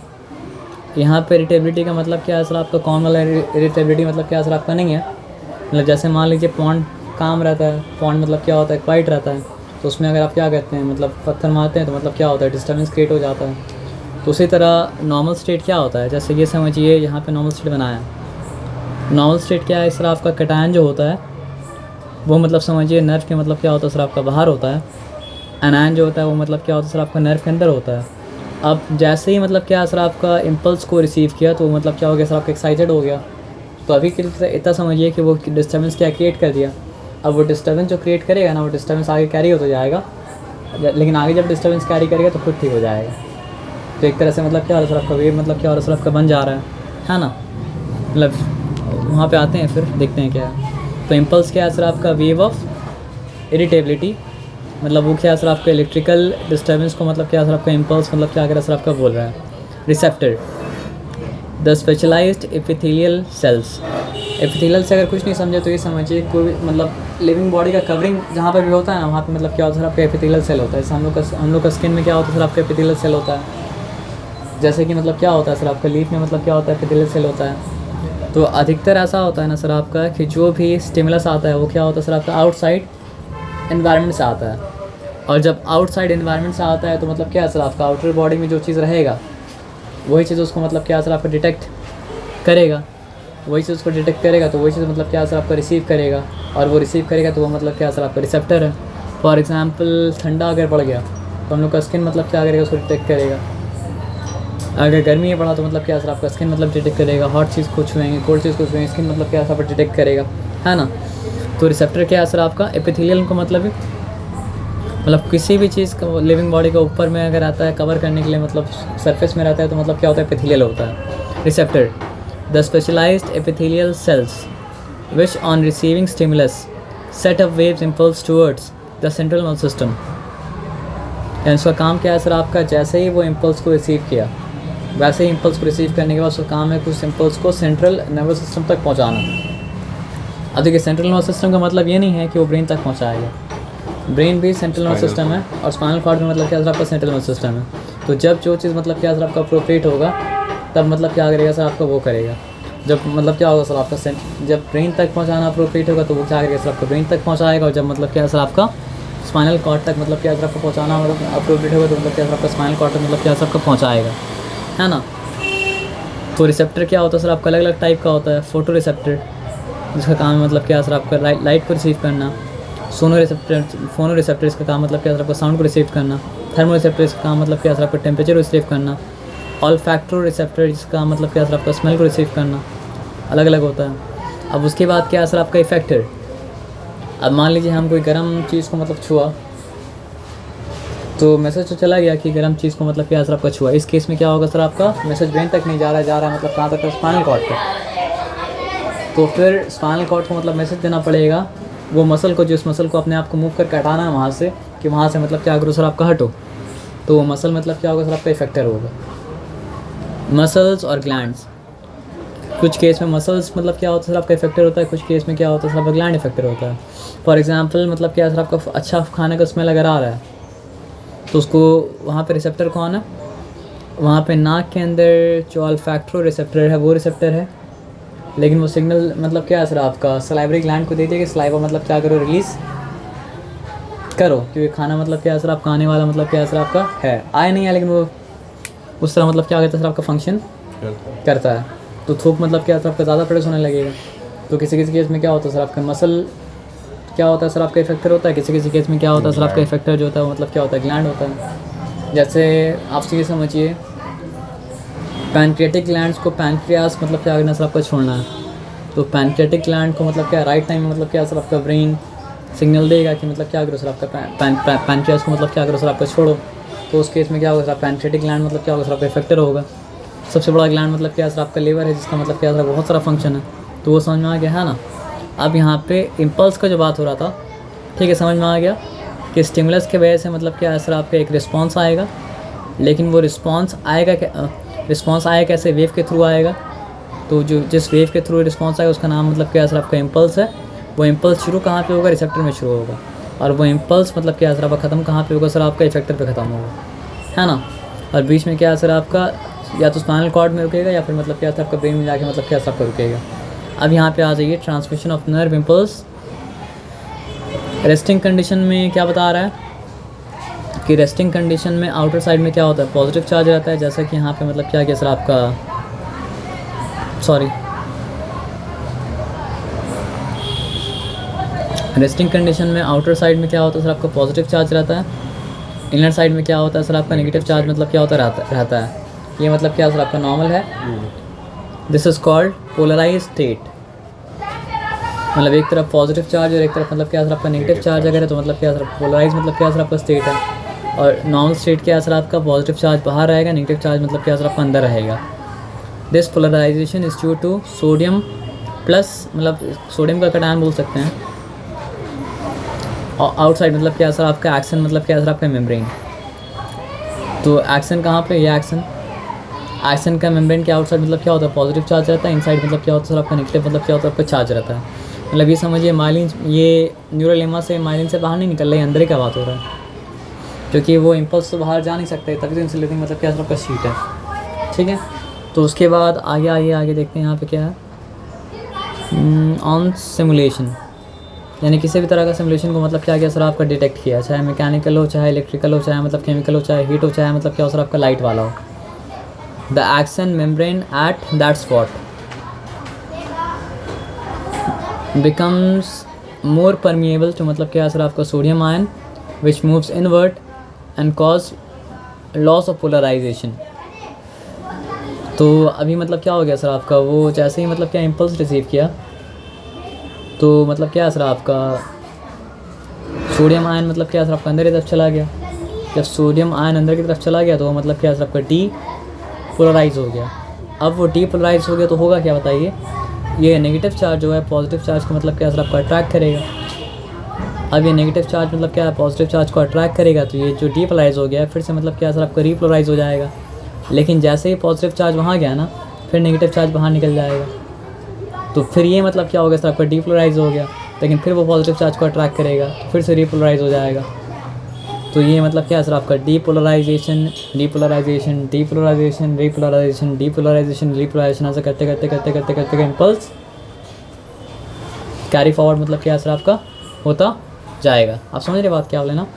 S1: यहाँ पे इरिटेबिलिटी का मतलब क्या है सर आपका कौन वाला इरिटेबिलिटी मतलब क्या सर आपका नहीं है। मतलब जैसे मान लीजिए पॉन्ड काम रहता है, पॉन्ड मतलब क्या होता है क्वाइट रहता है, तो उसमें अगर आप क्या कहते हैं मतलब पत्थर मारते हैं तो मतलब क्या होता है डिस्टर्बेंस क्रिएट हो जाता है। तो उसी तरह नॉर्मल स्टेट क्या होता है, जैसे ये समझिए यहाँ पे नॉर्मल स्टेट बनाया है। नॉर्मल स्टेट क्या है सर आपका कटायन जो होता है वो मतलब समझिए नर्व के मतलब क्या होता है सर आपका बाहर होता है। एनायन जो होता है वो मतलब क्या होता है सर आपका नर्व के अंदर होता है। अब जैसे ही मतलब क्या सर आपका इम्पल्स को रिसीव किया तो मतलब क्या हो गया सर आपका एक्साइटेड हो गया। तो अभी के लिए इतना समझिए कि वो डिस्टर्बेंस क्या क्रिएट कर दिया। अब वो डिस्टर्बेंस जो क्रिएट करेगा ना वो डिस्टर्बेंस आगे कैरी होता जाएगा, लेकिन आगे जब डिस्टर्बेंस कैरी करेगा तो खुद ठीक हो जाएगा। तो एक तरह से मतलब क्या हो रहा है सर आपका वेव मतलब क्या हो रहा है सर आपका बन जा रहा है ना। मतलब वहाँ पे आते हैं फिर देखते हैं क्या है। तो इम्पल्स क्या है सर आपका वेव ऑफ इरिटेबिलिटी, मतलब वो क्या है सर आपका इलेक्ट्रिकल डिस्टर्बेंस को मतलब क्या सर आपका इम्पल्स मतलब क्या कर सर आपका बोल रहा है। Receptor the specialised epithelial cells. Epithelial से अगर कुछ नहीं समझे तो ये समझिए कोई मतलब लिविंग बॉडी का कवरिंग जहाँ पर भी होता है ना वहाँ पे मतलब क्या होता है सर आपका एपिथेलियल सेल होता है। जैसे हम लोग का स्किन में क्या होता है सर आपका एपिथेलियल सेल होता है। जैसे कि मतलब क्या होता है सर आपका लीफ में मतलब क्या होता है एपिथेलियल सेल होता है। तो अधिकतर ऐसा होता है ना सर आपका कि जो भी स्टिमुलस आता है वो क्या होता है सर आपका आउटसाइड एनवायरनमेंट से आता है। और जब आउटसाइड इन्वायरमेंट से आता है तो मतलब क्या असर आपका आउटर बॉडी में जो चीज़ रहेगा वही चीज़ उसको मतलब क्या असर आपका डिटेक्ट करेगा, वही चीज़ उसको डिटेक्ट करेगा तो वही चीज़ मतलब क्या असर आपका रिसीव करेगा, और वो रिसीव करेगा तो वो मतलब क्या असर आपका रिसेप्टर है। फॉर एग्जांपल ठंडा अगर पड़ गया तो हम लोग का स्किन मतलब क्या करेगा, उसको डिटेक्ट करेगा। अगर गर्मी में पड़ा तो मतलब क्या असर आपका स्किन मतलब डिटेक्ट करेगा। हॉट चीज़ को छुएंगे, कोल्ड चीज़ को छुएंगे, स्किन मतलब क्या असर डिटेक्ट करेगा, है ना। तो रिसेप्टर क्या असर आपका एपिथेलियल को मतलब किसी भी चीज़ का लिविंग बॉडी के ऊपर में अगर आता है कवर करने के लिए मतलब सरफेस में रहता है तो मतलब क्या होता है, एपिथेलियल होता है receptor. The specialised epithelial cells which on receiving stimulus set up waves impulse towards the central nervous system. यानी उसका काम क्या है सर आपका, जैसे ही वो इम्पल्स को रिसीव किया वैसे ही इम्पल्स को रिसीव करने के बाद उसका काम है कुछ इम्पल्स को सेंट्रल नर्वस सिस्टम तक पहुंचाना। अब देखिए सेंट्रल नर्वस सिस्टम का मतलब ये नहीं है कि वो ब्रेन तक पहुंचाएगा, ब्रेन भी सेंट्रल नर्वस सिस्टम है और स्पाइनल कॉर्ड में मतलब क्या सर आपका सेंट्रल नर्वस सिस्टम है। तो जब जो चीज़ मतलब क्या सर आपका अप्रोप्रिएट होगा तब मतलब क्या करेगा सर आपका वो करेगा। जब मतलब क्या होगा सर आपका जब ब्रेन तक पहुंचाना अप्रोप्रिएट होगा तो वो क्या करेगा सर आपका ब्रेन तक पहुंचाएगा, और जब मतलब क्या सर आपका स्पाइनल कॉर्ड तक मतलब क्या सर आपको पहुंचाना अप्रोप्रिएट होगा तो मतलब क्या सर आपका स्पाइनल कॉर्ड तक मतलब क्या सर आपका पहुंचाएगा, है ना। तो रिसेप्टर क्या होता है सर आपका अलग अलग टाइप का होता है। फोटो रिसेप्टर जिसका काम है मतलब क्या सर आपका लाइट को रिसीव करना। फोनो रिसेप्टर इसका काम मतलब क्या सर आपका साउंड को रिसीव करना। थर्मो रिसेप्टर इसका काम मतलब क्या सर आपका टेम्परेचर को रिसीव करना। ऑल्फैक्टो रिसेप्टर जिसका मतलब क्या सर आपका स्मेल को रिसीव करना, अलग अलग होता है। अब उसके बाद क्या सर आपका इफेक्टर। अब मान लीजिए हम कोई गर्म चीज़ को मतलब छुआ तो मैसेज तो चला गया कि गर्म चीज़ को मतलब क्या सर आपका छुआ। इस केस में क्या होगा सर आपका मैसेज ब्रेन तक नहीं जा रहा है मतलब कहाँ तक, स्पाइनल कॉर्ड तक। तो फिर स्पाइनल कॉर्ड को मतलब मैसेज देना पड़ेगा वो मसल को, जिस मसल को अपने आप को मूव करके हटाना है वहाँ से, कि वहाँ से मतलब क्या करो सर आपका हटो। तो वो मसल मतलब क्या होगा सर आपका इफेक्टर होगा। मसल्स और ग्लैंड्स, कुछ केस में मसल्स मतलब क्या होता है सर आपका इफेक्टर होता है, कुछ केस में क्या होता है सर आपका ग्लैंड इफेक्टर होता है। फॉर एग्जांपल मतलब क्या सर आपका अच्छा खाने का स्मेल अगर आ रहा है तो उसको वहाँ पे रिसेप्टर कौन है, वहाँ पे नाक के अंदर जो ऑल्फैक्टो रिसेप्टर है वो रिसेप्टर है। लेकिन वो सिग्नल मतलब क्या है सर आपका सलाइवरी ग्लैंड को दे दिया कि सलाइवा मतलब क्या करो रिलीज़ करो, क्योंकि खाना मतलब क्या है सर आपका आने वाला मतलब क्या है सर आपका है, आए नहीं है लेकिन वो उस तरह मतलब क्या कहता है सर आपका फंक्शन करता है। तो थूक मतलब क्या है सर आपका ज़्यादा प्रोड्यूस होने लगेगा। तो किसी किसी केस में क्या होता है सर आपका मसल क्या होता है सर आपका इफेक्टर होता है, किसी किसी केस में क्या होता है सर आपका इफेक्टर जो होता है वो मतलब क्या होता है ग्लैंड होता है। जैसे आप ये समझिए पैनक्रियाटिक ग्लैंड्स को पैनक्रियास मतलब क्या करना सर आपका छोड़ना है। तो पैनक्रियाटिक ग्लैंड को मतलब क्या राइट टाइम में मतलब क्या सर आपका ब्रेन सिग्नल देगा कि मतलब क्या करो सर आपका पैनक्रियास को मतलब क्या करो सर आपका छोड़ो। तो उस केस में क्या होगा सर पैनक्रियाटिक ग्लैंड मतलब क्या होगा सर आपका इफेक्टर होगा। सबसे बड़ा ग्लैंड मतलब क्या सर आपका लीवर है जिसका मतलब क्या सर बहुत सारा फंक्शन है। तो वो समझ में आ गया है ना। अब यहाँ पे इम्पल्स का जो बात हो रहा था, ठीक है, समझ में आ गया कि स्टिमुलस के वजह से मतलब क्या सर आपका एक रिस्पॉन्स आएगा, लेकिन वो रिस्पॉन्स आएगा कैसे, वेव के थ्रू आएगा। तो जो जिस वेव के थ्रू रिस्पॉन्स आएगा उसका नाम मतलब क्या सर आपका इम्पल्स है। वो इम्पल्स शुरू कहाँ पे होगा, रिसेप्टर में शुरू होगा, और वो इम्पल्स मतलब क्या सर आपका ख़त्म कहाँ पे होगा सर आपका इफेक्टर पे ख़त्म होगा, है ना। और बीच में क्या सर आपका या तो स्पाइनल कॉर्ड में रुकेगा या फिर मतलब क्या सर आपका ब्रेन में जाके मतलब क्या सर आपका रुकेगा। अब यहाँ पे आ जाइए transmission of nerve impulse. Resting condition में क्या बता रहा है कि रेस्टिंग कंडीशन में आउटर साइड में क्या होता है, पॉजिटिव चार्ज रहता है। जैसा कि यहाँ पे मतलब क्या सर आपका रेस्टिंग कंडीशन में आउटर साइड में क्या होता है सर आपका पॉजिटिव चार्ज रहता है। इनर साइड में क्या होता है सर आपका नेगेटिव चार्ज मतलब क्या होता रहता है। ये मतलब क्या सर आपका नॉर्मल है। This is called polarise state. मतलब एक तरफ पॉजिटिव चार्ज और एक तरफ मतलब क्या सर आपका नेगेटिव चार्ज अगर है तो मतलब क्या सर पोलराइज मतलब क्या सर आपका स्टेट है। और नॉर्मल स्टेट क्या सर आपका पॉजिटिव चार्ज बाहर रहेगा, नेगेटिव चार्ज मतलब क्या सर आपका अंदर रहेगा। This polarisation is due to sodium plus मतलब सोडियम का कटायन बोल सकते हैं। और आउटसाइड मतलब क्या सर आपका एक्शन मतलब क्या सर आपका मेम्ब्रेन। तो एक्शन कहाँ पे, ये एक्शन का मेम्ब्रेन के आउटसाइड मतलब क्या होता है पॉजिटिव चार्ज रहता है, इनसाइड मतलब क्या होता है सर आपका नेगेटिव मतलब क्या होता है आपका चार्ज रहता है। मतलब ये समझिए माइलिन, ये न्यूरल लेमा से माइलिन से बाहर नहीं निकल रहा है, अंदर ही का बात हो रहा है, क्योंकि वो इम्पल्स तो बाहर जा नहीं सकते, तभी तो इंसुलेटिंग मतलब क्या सर आपका शीट है, ठीक है। तो उसके बाद आगे देखते हैं यहाँ पे क्या है ऑन सिमुलेशन। यानी किसी भी तरह का सिमुलेशन को मतलब क्या किया सर आपका डिटेक्ट किया, चाहे मैकेनिकल हो, चाहे इलेक्ट्रिकल हो, चाहे मतलब केमिकल हो, चाहे हीट हो, चाहे मतलब क्या हो सर आपका लाइट वाला हो। The axon membrane at that spot becomes more permeable to मतलब क्या सर आपका sodium ion which moves inward and cause loss of polarisation. तो अभी मतलब क्या हो गया सर आपका, वो जैसे ही मतलब क्या इम्पल्स रिसीव किया तो मतलब क्या सर आपका सोडियम आयन मतलब क्या सर आपका अंदर की तरफ चला गया। जब सोडियम आयन अंदर की तरफ चला गया तो वो मतलब क्या सर आपका डी पोलराइज हो गया। अब वो डी पोलराइज हो गया तो होगा क्या बताइए, ये नेगेटिव चार्ज जो है पॉजिटिव चार्ज को मतलब क्या सर आपका अट्रैक्ट करेगा। अब ये नेगेटिव चार्ज मतलब क्या है पॉजिटिव चार्ज को अट्रैक्ट करेगा, तो ये जो डी पोलराइज हो गया फिर से मतलब क्या सर आपका रीपोलराइज हो जाएगा। लेकिन जैसे ही पॉजिटिव चार्ज वहाँ गया ना, फिर नेगेटिव चार्ज बाहर निकल जाएगा, तो फिर ये मतलब क्या हो गया सर आपका डीपोलराइज हो गया। लेकिन फिर वो पॉजिटिव चार्ज को अट्रैक्ट करेगा तो फिर से रीपोलराइज हो जाएगा। तो ये मतलब क्या है सर आपका depolarisation depolarisation depolarisation repolarisation depolarisation repolarisation, ऐसा करते करते करते करते करते इम्पल्स कैरी फॉरवर्ड मतलब क्या है सर आपका होता जाएगा। आप समझ रहे बात क्या बोले ना।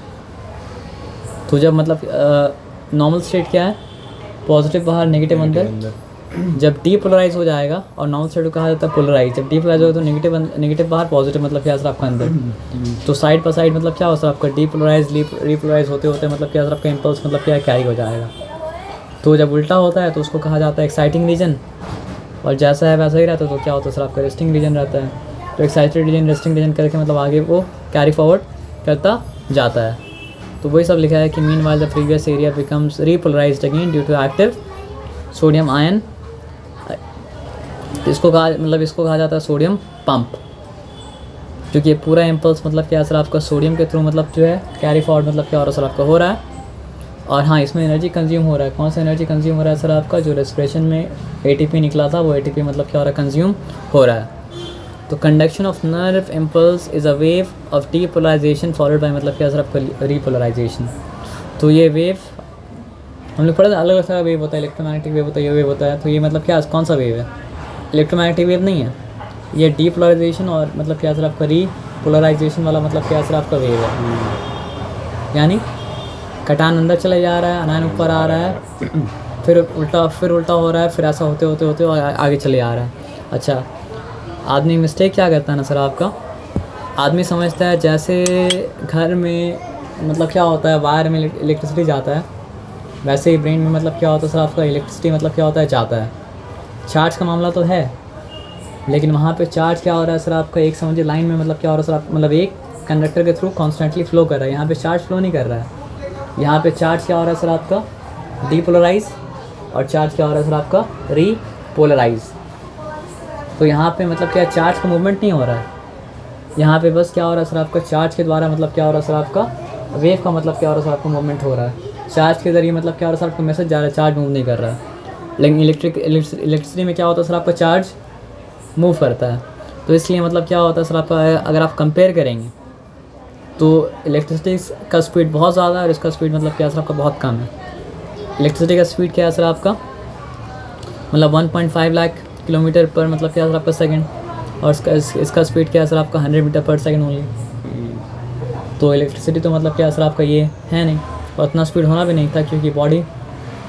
S1: तो जब मतलब नॉर्मल स्टेट क्या है, पॉजिटिव बाहर नेगेटिव अंदर। जब डीपोलराइज हो जाएगा और नॉर्मल स्टेट को कहा जाता है पोलराइज, जब डीपोलराइज होगा तो नेगेटिव बाहर पॉजिटिव मतलब क्या सर आपका अंदर। तो साइड बाय साइड मतलब क्या हो सर आपका डीपोलराइज रीपोलराइज होते होते मतलब क्या सर आपका इम्पल्स मतलब क्या कैरी हो जाएगा। तो जब उल्टा होता है तो उसको कहा जाता है एक्साइटिंग रीजन, और जैसा है वैसा ही रहता है तो क्या होता है सर आपका रेस्टिंग रीजन रहता है। तो एक्साइटेड रीजन रेस्टिंग रीजन करके मतलब आगे वो कैरी फॉरवर्ड करता जाता है। तो वही सब लिखा है कि meanwhile the previous area becomes repolarized again due to active sodium ion. इसको कहा जाता है सोडियम पंप, क्योंकि ये पूरा इम्पल्स मतलब क्या सर आपका सोडियम के थ्रू मतलब जो है कैरी फॉरवर्ड मतलब क्या हो रहा है सर आपका हो रहा है। और हाँ, इसमें एनर्जी कंज्यूम हो रहा है। कौन सा एनर्जी कंज्यूम हो रहा है सर आपका, जो रेस्पिरेशन में एटीपी निकला था वो एटीपी मतलब क्या हो रहा है कंज्यूम हो रहा है। तो conduction of nerve impulse is a wave of depolarisation followed by मतलब क्या सर आपका रीपोलराइजेशन। तो ये वेव हम लोग पढ़ा था, अलग अलग तरह का वेव होता है, इलेक्ट्रोमैग्नेटिक वेव होता है, ये वेव होता है। तो ये मतलब क्या कौन सा वेव है, इलेक्ट्रोमैग्नेटिक वेव नहीं है, ये डीपोलराइजेशन और मतलब क्या सर आपका रीपोलराइजेशन वाला मतलब क्या सर आपका वेव है। यानी कटान अंदर चला जा रहा है, अनायन ऊपर आ रहा है, फिर उल्टा हो रहा है, फिर ऐसा होते होते होते आगे चले आ रहा है। अच्छा, आदमी मिस्टेक क्या करता है ना सर आपका, आदमी समझता है जैसे घर में मतलब क्या होता है वायर में इलेक्ट्रिसिटी जाता है, वैसे ही ब्रेन में मतलब क्या होता है सर आपका इलेक्ट्रिसिटी मतलब क्या होता है जाता है। चार्ज का मामला तो है, लेकिन वहाँ पे चार्ज क्या हो रहा है सर आपका, एक समझिए लाइन में मतलब क्या हो रहा है सर आप मतलब एक कंडक्टर के थ्रू कॉन्स्टेंटली फ्लो कर रहा है। यहाँ पे चार्ज फ्लो नहीं कर रहा है, यहाँ पे चार्ज क्या हो रहा है सर आपका डीपोलराइज, और चार्ज क्या हो रहा है सर आपका रीपोलराइज। तो यहाँ पे मतलब क्या चार्ज का मूवमेंट नहीं हो रहा है, यहाँ पे बस क्या हो रहा है सर आपका चार्ज के द्वारा मतलब क्या हो रहा है सर आपका वेव का मतलब क्या हो रहा है सर आपका मूवमेंट हो रहा है। चार्ज के ज़रिए मतलब क्या हो रहा है सर आपका मैसेज जा रहा है, चार्ज मूव नहीं कर रहा है। लेकिन इलेक्ट्रिसिटी में क्या होता है सर आपका चार्ज मूव करता है। तो इसलिए मतलब क्या होता है सर आपका, अगर आप कंपेयर करेंगे तो इलेक्ट्रिसिटी का स्पीड बहुत ज़्यादा है और इसका स्पीड मतलब क्या सर आपका बहुत कम है। इलेक्ट्रिसिटी का स्पीड क्या है सर आपका मतलब 1.5 लाख किलोमीटर पर मतलब क्या सर आपका सेकंड, और इसका स्पीड क्या है सर आपका 100 मीटर पर सेकंड ओनली। तो इलेक्ट्रिसिटी तो मतलब क्या सर आपका ये है नहीं, और उतना स्पीड होना भी नहीं था, क्योंकि बॉडी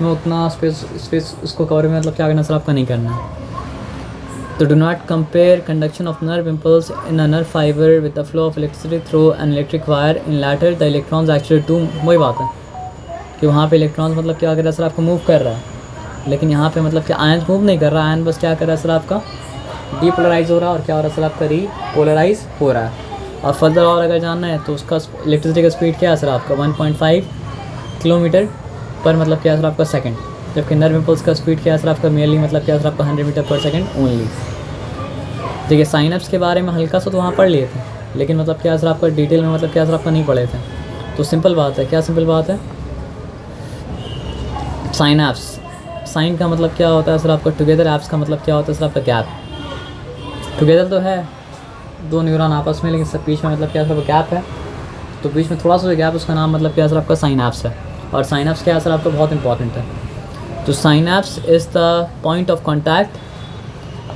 S1: में उतना स्पेस उसको कवर में मतलब क्या करना सर आपका नहीं करना है। तो do not compare conduction of nerve impulse in a nerve fibre with the flow of electricity through an electric wire. In latter the electrons actually do, वही बात है कि वहाँ पे इलेक्ट्रॉन्स मतलब क्या कर रहा है सर आपको मूव कर रहा है, लेकिन यहाँ पे मतलब क्या आयन मूव नहीं कर रहा है, आयन बस क्या कर रहा है सर आपका डीपोलराइज हो रहा है, और क्या हो रहा है सर आपका रीपोलराइज हो रहा है। और फर्दर और अगर जानना है तो उसका इलेक्ट्रिसिटी का स्पीड क्या है सर आपका 1.5 किलोमीटर पर मतलब क्या है सर आपका सेकंड, जबकि नर्व इम्पल्स का स्पीड क्या है सर आपका मेनली मतलब क्या है सर आपका 100 मीटर पर सेकंड ओनली। देखिए साइनप्स के बारे में हल्का सा तो वहाँ पढ़ लिए थे, लेकिन मतलब क्या है सर आपका डिटेल में मतलब क्या है सर आपका नहीं पढ़े थे। तो सिंपल बात है, क्या सिंपल बात है, साइनैप्स, साइन का मतलब क्या होता है सर आपका टुगेदर, ऐप्स का मतलब क्या होता है सर आपका गैप। टुगेदर तो है दो न्यूरॉन आपस में, लेकिन सब बीच में मतलब क्या सर गैप है, तो बीच में थोड़ा सा जो गैप उसका नाम मतलब क्या सर आपका साइनैप्स है। और साइनैप्स क्या है सर आपका बहुत इंपॉर्टेंट है। तो synapse is the point of contact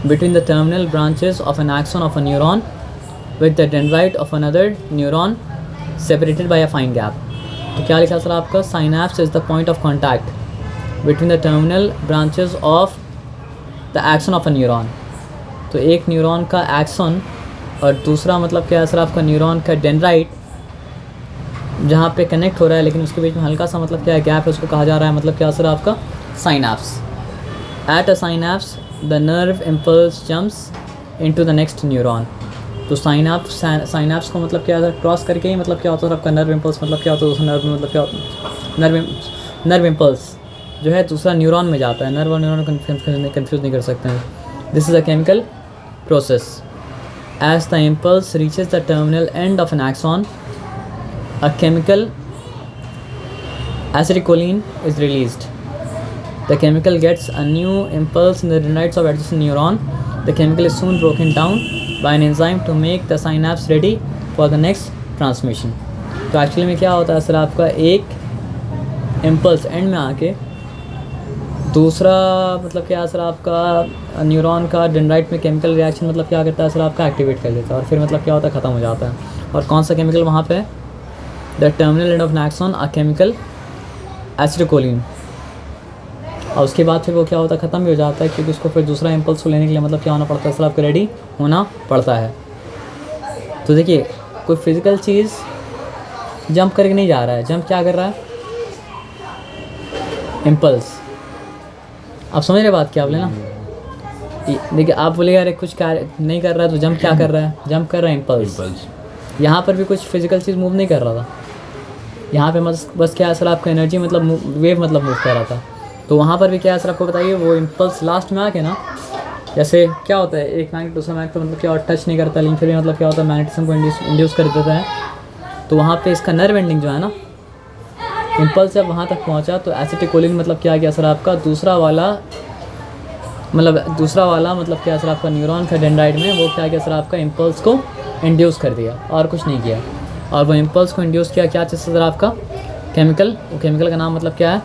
S1: between the terminal branches of an axon of a neuron with the dendrite of another neuron separated by a fine gap. तो क्या लिखा सर आपका, synapse is the point of contact between the terminal branches of the action of a neuron. तो एक neuron का action और दूसरा मतलब क्या है सर आपका न्यूरॉन का डेंड्राइट जहाँ पे कनेक्ट हो रहा है, लेकिन उसके बीच में हल्का सा मतलब क्या है गैप है, उसको कहा जा रहा है मतलब क्या सर आपका synapse. At a synapse the nerve impulse jumps into the next neuron. तो साइनैप्स को मतलब क्या है क्रॉस करके ही मतलब क्या होता है आपका नर्व इम्पल्स मतलब क्या होता है, दूसरा नर्व में मतलब क्या होता है नर्व इम्पल्स जो है दूसरा न्यूरॉन में जाता है। नर्व और न्यूरॉन को कन्फ्यूज़ नहीं कर सकते हैं। This is a chemical process. As the impulse reaches the terminal end of an axon, a chemical acetylcholine is released. The chemical gets a new impulse in the dendrites of adjacent neuron. The chemical is soon broken down by an enzyme to make the synapse ready for the next transmission. तो actually में क्या होता है sir आपका, एक impulse and में आके दूसरा मतलब क्या सर आपका न्यूरॉन का डेंड्राइट में केमिकल रिएक्शन मतलब क्या करता है सर आपका एक्टिवेट कर देता है, और फिर मतलब क्या होता है ख़त्म हो जाता है। और कौन सा केमिकल वहाँ पे, the terminal end of axon a chemical acetylcholine. और उसके बाद फिर वो क्या होता है ख़त्म भी हो जाता है, क्योंकि उसको फिर दूसरा इम्पल्स को लेने के लिए मतलब क्या होना पड़ता है सर आपको रेडी होना पड़ता है। तो देखिए कोई फिज़िकल चीज़ जंप करके नहीं जा रहा है, जंप क्या कर रहा है, इम्पल्स। आप समझ रहे बात क्या बोले ना। देखिए आप बोले यार कुछ क्या नहीं कर रहा है तो जंप क्या कर रहा है, जंप कर रहा है इम्पल्स। यहाँ पर भी कुछ फिजिकल चीज़ मूव नहीं कर रहा था, यहाँ पे बस क्या है सर आपका एनर्जी मतलब वेव मतलब मूव कर रहा था। तो वहाँ पर भी क्या है सर आपको बताइए, वो इम्पल्स लास्ट में आके ना, जैसे क्या होता है एक मैग्नेट दूसरा मैग्नेट पर मतलब क्या और टच नहीं करता, लेकिन फिर भी मतलब क्या होता है मैग्नेटिज्म को इंड्यूस कर देता है। तो वहाँ पे इसका नर्व एंडिंग जो है ना, इम्पल्स जब वहाँ तक पहुँचा तो एसिटिकोलिन मतलब क्या गया सर आपका दूसरा वाला मतलब क्या सर आपका न्यूरॉन का डेंड्राइट में वो क्या गया सर आपका इम्पल्स को इंड्यूस कर दिया और कुछ नहीं किया। और वो इम्पल्स को इंड्यूस किया क्या चीज़ सर आपका केमिकल, वो केमिकल का नाम मतलब क्या है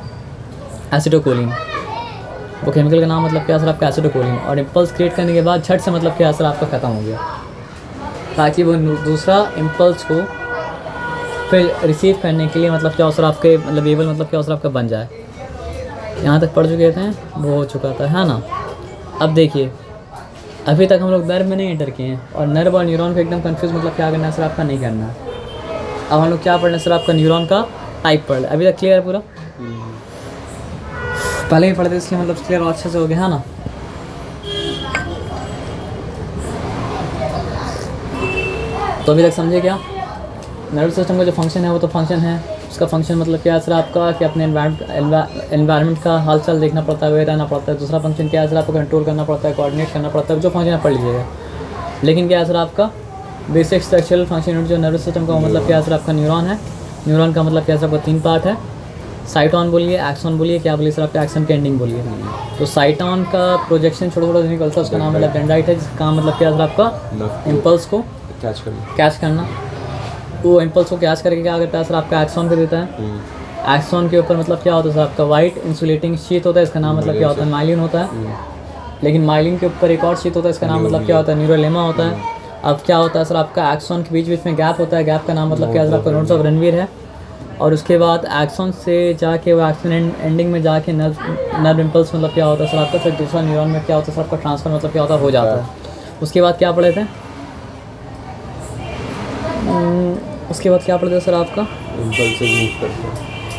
S1: एसिटोकोलिन। वो केमिकल का नाम मतलब क्या सर आपका एसिटोकोलिन। और इम्पल्स क्रिएट करने के बाद झट से मतलब क्या सर आपका ख़त्म हो गया, ताकि वो दूसरा इम्पल्स को फिर रिसीव करने के लिए मतलब क्या सर आपके मतलब एबल मतलब क्या सर आपका बन जाए। यहाँ तक पढ़ चुके थे, वो हो चुका था है ना। अब देखिए अभी तक हम लोग नर्व में नहीं एंटर किए हैं, और नर्व और न्यूरॉन को एकदम कंफ्यूज मतलब क्या करना है सर आपका नहीं करना है। अब हम लोग क्या पढ़ना है सर आपका न्यूरॉन का टाइप पढ़। अभी तक क्लियर है पूरा, पहले ही पढ़ते इसलिए मतलब क्लियर और अच्छे से हो गया है ना। तो अभी तक समझे क्या, नर्वस सिस्टम का जो फंक्शन है वो तो फंक्शन है, उसका फंक्शन मतलब क्या है सर आपका कि अपने एनवायरनमेंट का हालचाल देखना पड़ता है, वे रहना पड़ता है। दूसरा फंक्शन क्या है सर आपको कंट्रोल करना पड़ता है, कोऑर्डिनेट करना पड़ता है, जो फंक्शन आप पढ़ लीजिएगा। लेकिन क्या है सर आपका बेसिक स्ट्रक्चरल फंक्शन यूनिट जो नर्वस सिस्टम का मतलब क्या है सर आपका न्यूरॉन है। न्यूरॉन का मतलब क्या है सर आपका 3 पार्ट है, साइटॉन बोलिए, एक्सॉन बोलिए, क्या बोलिए सर आपका एक्सन के एंडिंग बोलिए। तो साइटॉन का प्रोजेक्शन छोटा छोटा निकलता है, उसका नाम मतलब डेंड्राइट है, जिसका काम मतलब क्या है सर आपका इम्पल्स को कैच करना। वो इम्पल्स को कैच करके क्या करता है सर आपका एक्सॉन पे देता है। एक्सॉन के ऊपर मतलब क्या होता है सर आपका वाइट इंसुलेटिंग शीट होता है, इसका नाम मतलब क्या होता है माइलिन होता है। लेकिन माइलिन के ऊपर एक और शीट होता है, इसका नाम मतलब क्या होता है न्यूरोलेमा होता है। अब क्या होता है सर आपका एक्सॉन के बीच बीच में गैप होता है, गैप का नाम मतलब क्या है सर आपका नोड्स ऑफ रणवीर है। और उसके बाद एक्सॉन से जाके वो एक्सन एंडिंग में जाके नर्व इम्पल्स मतलब क्या होता है सर आपका फिर दूसरा न्यूरॉन में क्या होता है सर आपका ट्रांसफर मतलब क्या होता है हो जाता है। उसके बाद क्या पढ़े थे, उसके बाद क्या पढ़ते सर आपका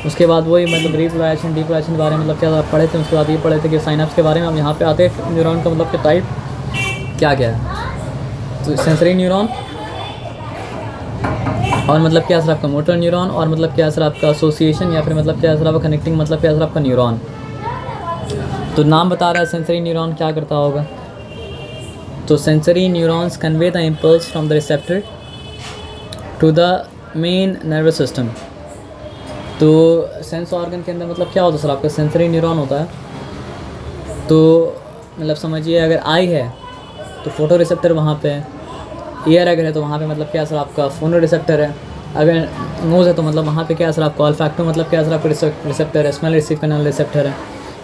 S1: उसके बाद वही मतलब रिपोलराइजेशन डीपोलराइजेशन के बारे में मतलब क्या पढ़े थे। उसके बाद ये पढ़े थे कि साइनैप्स के बारे में। हम यहाँ पे आते हैं न्यूरॉन का मतलब कि टाइप क्या क्या है। तो सेंसरी न्यूरॉन और मतलब क्या सर आपका मोटर न्यूरॉन और मतलब क्या सर आपका एसोसिएशन या फिर मतलब क्या सर आपका कनेक्टिंग मतलब क्या सर आपका न्यूरॉन। तो नाम बता रहा है सेंसरी न्यूरॉन क्या करता होगा। तो sensory neurons convey the impulse from the receptor to the main nervous system. तो सेंस ऑर्गन के अंदर मतलब क्या होता है सर आपका सेंसरी न्यूरॉन होता है। तो मतलब समझिए अगर आई है तो फोटो रिसेप्टर वहाँ पे, ईयर अगर है तो वहाँ पे मतलब क्या सर आपका फोनो रिसेप्टर है, अगर नोज़ है तो मतलब वहाँ पे क्या सर आपका ऑल्फैक्टो मतलब क्या सर आपका रिसेप्टर है, स्मेल रिसीव करने वाला रिसेप्टर है।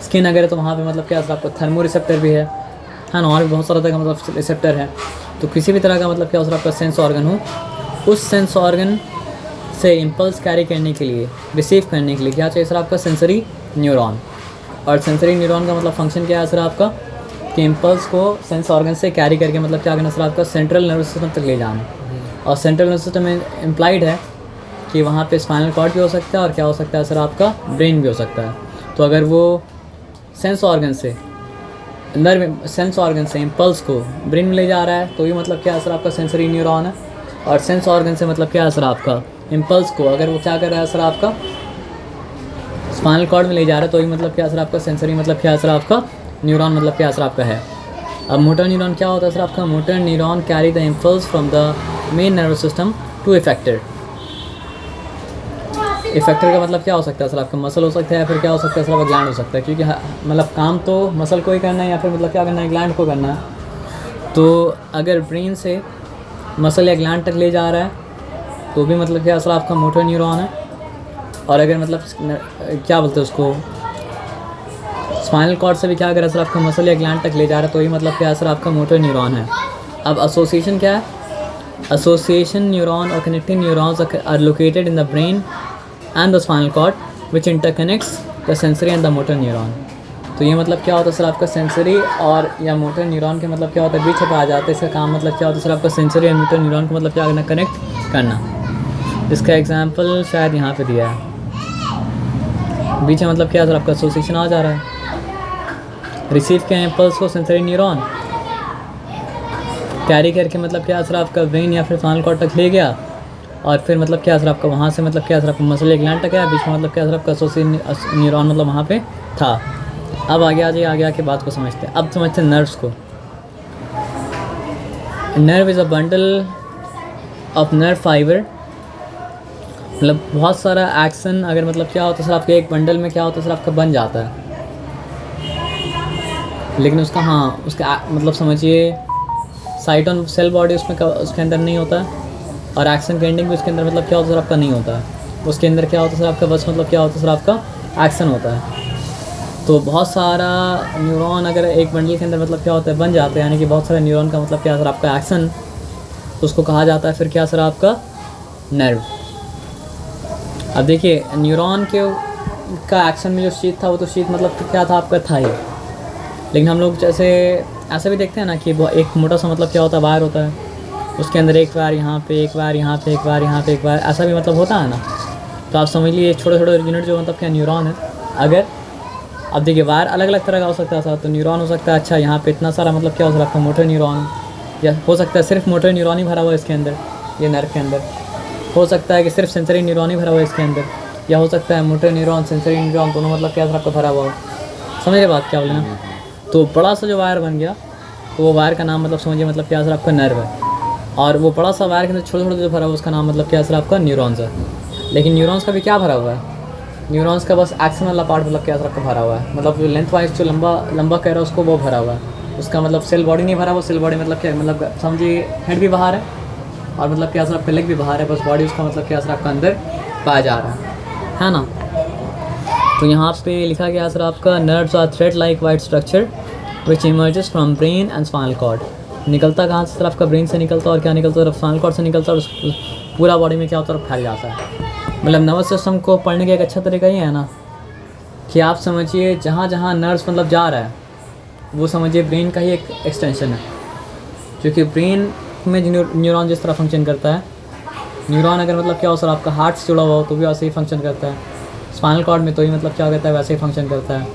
S1: स्किन अगर है तो वहाँ पे मतलब क्या सर आपका थर्मो रिसेप्टर भी है। है ना, और भी बहुत सारा तरह का मतलब रिसेप्टर है। तो किसी भी तरह का मतलब क्या हो आपका सेंस ऑर्गन हो, उस सेंस ऑर्गन से इम्पल्स कैरी करने के लिए, रिसीव करने के लिए क्या चाहिए सर आपका सेंसरी न्यूरॉन। और सेंसरी न्यूरॉन का मतलब फंक्शन क्या है सर आपका, कि इम्पल्स को सेंस ऑर्गन से कैरी करके मतलब क्या करना सर आपका सेंट्रल नर्वस सिस्टम तक ले जाना। और सेंट्रल नर्वस सिस्टम में इम्प्लाइड है कि वहाँ पे स्पाइनल कॉर्ड भी हो सकता है और क्या हो सकता है सर आपका ब्रेन भी हो सकता है। तो अगर वो सेंस ऑर्गन से सेंस ऑर्गन से इम्पल्स को ब्रेन में ले जा रहा है तो ये मतलब क्या है सर आपका सेंसरी न्यूरॉन है। और सेंस ऑर्गन से मतलब क्या है सर आपका इम्पल्स को अगर वो क्या कर रहा है सर आपका स्पाइनल कॉर्ड में ले जा रहा है तो ये मतलब क्या सर आपका सेंसरी मतलब क्या सर आपका न्यूरॉन मतलब क्या सर आपका है। अब मोटर न्यूरॉन क्या होता है सर आपका, motor neuron carry the impulse from the main nervous system to effector. Effector का मतलब क्या हो सकता है सर आपका मसल हो सकता है या फिर क्या हो सकता है सर आपका ग्लैंड हो सकता है, क्योंकि मतलब काम तो मसल को ही करना है या फिर मतलब क्या करना है ग्लैंड को करना है। तो अगर ब्रेन से मसल या ग्लैंड तक ले जा रहा है तो भी मतलब क्या सर आपका मोटर न्यूरॉन है। और अगर मतलब क्या बोलते हैं उसको स्पाइनल कॉर्ड से भी क्या कर रहा है सर आपका मसल या ग्लैंड तक ले जा रहा है तो ये मतलब क्या सर आपका मोटर न्यूरॉन है। अब एसोसिएशन क्या है, एसोसिएशन न्यूरॉन और connecting neurons are located in the brain and the spinal cord which interconnects the sensory and the motor neuron। तो ये मतलब क्या होता है सर आपका सेंसरी और या मोटर न्यूरॉन के मतलब क्या होता है बीच में आ जाता है। इसका काम मतलब क्या होता है सर आपका सेंसरी और मोटर न्यूरॉन को मतलब क्या करना, कनेक्ट करना। इसका एग्जांपल शायद यहाँ पे दिया है, बीच में मतलब क्या सर आपका एसोसिएशन आ जा रहा है। रिसीव के इम्पल्स को सेंसरी न्यूरॉन कैरी करके मतलब क्या सर आपका ब्रेन या फिर स्पाइनल कॉर्ड तक ले गया और फिर मतलब क्या सर आपका वहाँ से मतलब क्या सर आपका मसल ग्लैंड तक है, बीच में मतलब क्या सर आपका एसोसिएशन न्यूरॉन मतलब वहाँ पे था। अब आगे आगे बात को समझते हैं। अब समझते हैं नर्व्स को। Nerve is a bundle of nerve fibre, मतलब बहुत सारा एक्शन अगर मतलब क्या होता है सर आपके एक बंडल में क्या होता है सर आपका बन जाता है, लेकिन उसका उसका मतलब समझिए साइट ऑन सेल बॉडी उसके अंदर नहीं होता है और एक्शन ग्राइंडिंग भी उसके अंदर मतलब क्या होता है सर आपका नहीं होता है। उसके अंदर क्या होता है सर आपका बस मतलब क्या होता है सर आपका एक्शन होता है। तो बहुत सारा न्यूरॉन अगर एक बंडल के अंदर मतलब क्या होता है बन जाते हैं, यानी कि बहुत सारे न्यूरॉन का मतलब क्या सर आपका एक्शन, तो उसको कहा जाता है फिर क्या सर आपका नर्व। अब देखिए न्यूरॉन के का एक्शन में जो शीट था वो तो शीट मतलब क्या था आपका था ही, लेकिन हम लोग जैसे ऐसा भी देखते हैं ना कि एक मोटा सा मतलब क्या होता है वायर होता है, उसके अंदर एक बार यहाँ पे एक बार यहाँ पे एक बार यहाँ पे एक बार ऐसा भी मतलब होता है ना। तो आप समझ लीजिए छोटे छोटे यूनिट जो मतलब क्या न्यूरॉन है। अगर अब देखिए वायर अलग अलग तरह का हो सकता है, तो न्यूरॉन हो सकता है अच्छा यहाँ पे इतना सारा मतलब क्या हो सकता है मोटर न्यूरॉन, या हो सकता है सिर्फ मोटर न्यूरॉन ही भरा हुआ है इसके अंदर, ये नर्व के अंदर। हो सकता है कि सिर्फ सेंसरी न्यूरॉन ही भरा हुआ है इसके अंदर, या हो सकता है मोटर न्यूरॉन सेंसरी न्यूरॉन दोनों मतलब क्या आपका भरा हुआ हो। समझिए बात क्या बोले ना। तो बड़ा सा जो वायर बन गया तो वो वायर का नाम मतलब समझिए मतलब क्या सर आपका नर्व है। और वो बड़ा सा वायर के अंदर छोटे छोटे जो भरा हुआ उसका नाम मतलब क्या सर आपका न्यूरॉन्स है। लेकिन न्यूरॉन्स का भी क्या भरा हुआ है, न्यूरॉन्स का बस एक्शन वाला पार्ट मतलब क्या सर आपका भरा हुआ है, मतलब जो लेंथ वाइज जो लंबा कह रहा है उसको वो भरा हुआ है। उसका मतलब सेल बॉडी नहीं भरा हुआ, सेल बॉडी मतलब क्या मतलब समझिए हेड भी बाहर है और मतलब क्या सर आपका लेग भी बाहर है, बस बॉडी उसका मतलब क्या सर आपका अंदर पाया जा रहा है ना। तो यहाँ पे लिखा गया सर आपका nerves are thread like white structure which emerges from brain and spinal cord. निकलता कहाँ से सर आपका ब्रेन से निकलता और क्या निकलता है स्पाइनल कॉर्ड से निकलता है और पूरा बॉडी में क्या होता है फैल जाता है। मतलब नर्वस सिस्टम को पढ़ने का एक अच्छा तरीका ये है ना कि आप समझिए जहाँ जहाँ नर्व्स मतलब जा रहा है वो समझिए ब्रेन का ही एक एक्सटेंशन है, क्योंकि ब्रेन में न्यूरॉन जिस तरह फंक्शन करता है, न्यूरॉन अगर मतलब क्या हो सर आपका हार्ट से जुड़ा हुआ हो तो भी वैसे ही फंक्शन करता है, स्पाइनल कॉर्ड में तो ही मतलब क्या करता है वैसे ही फंक्शन करता है,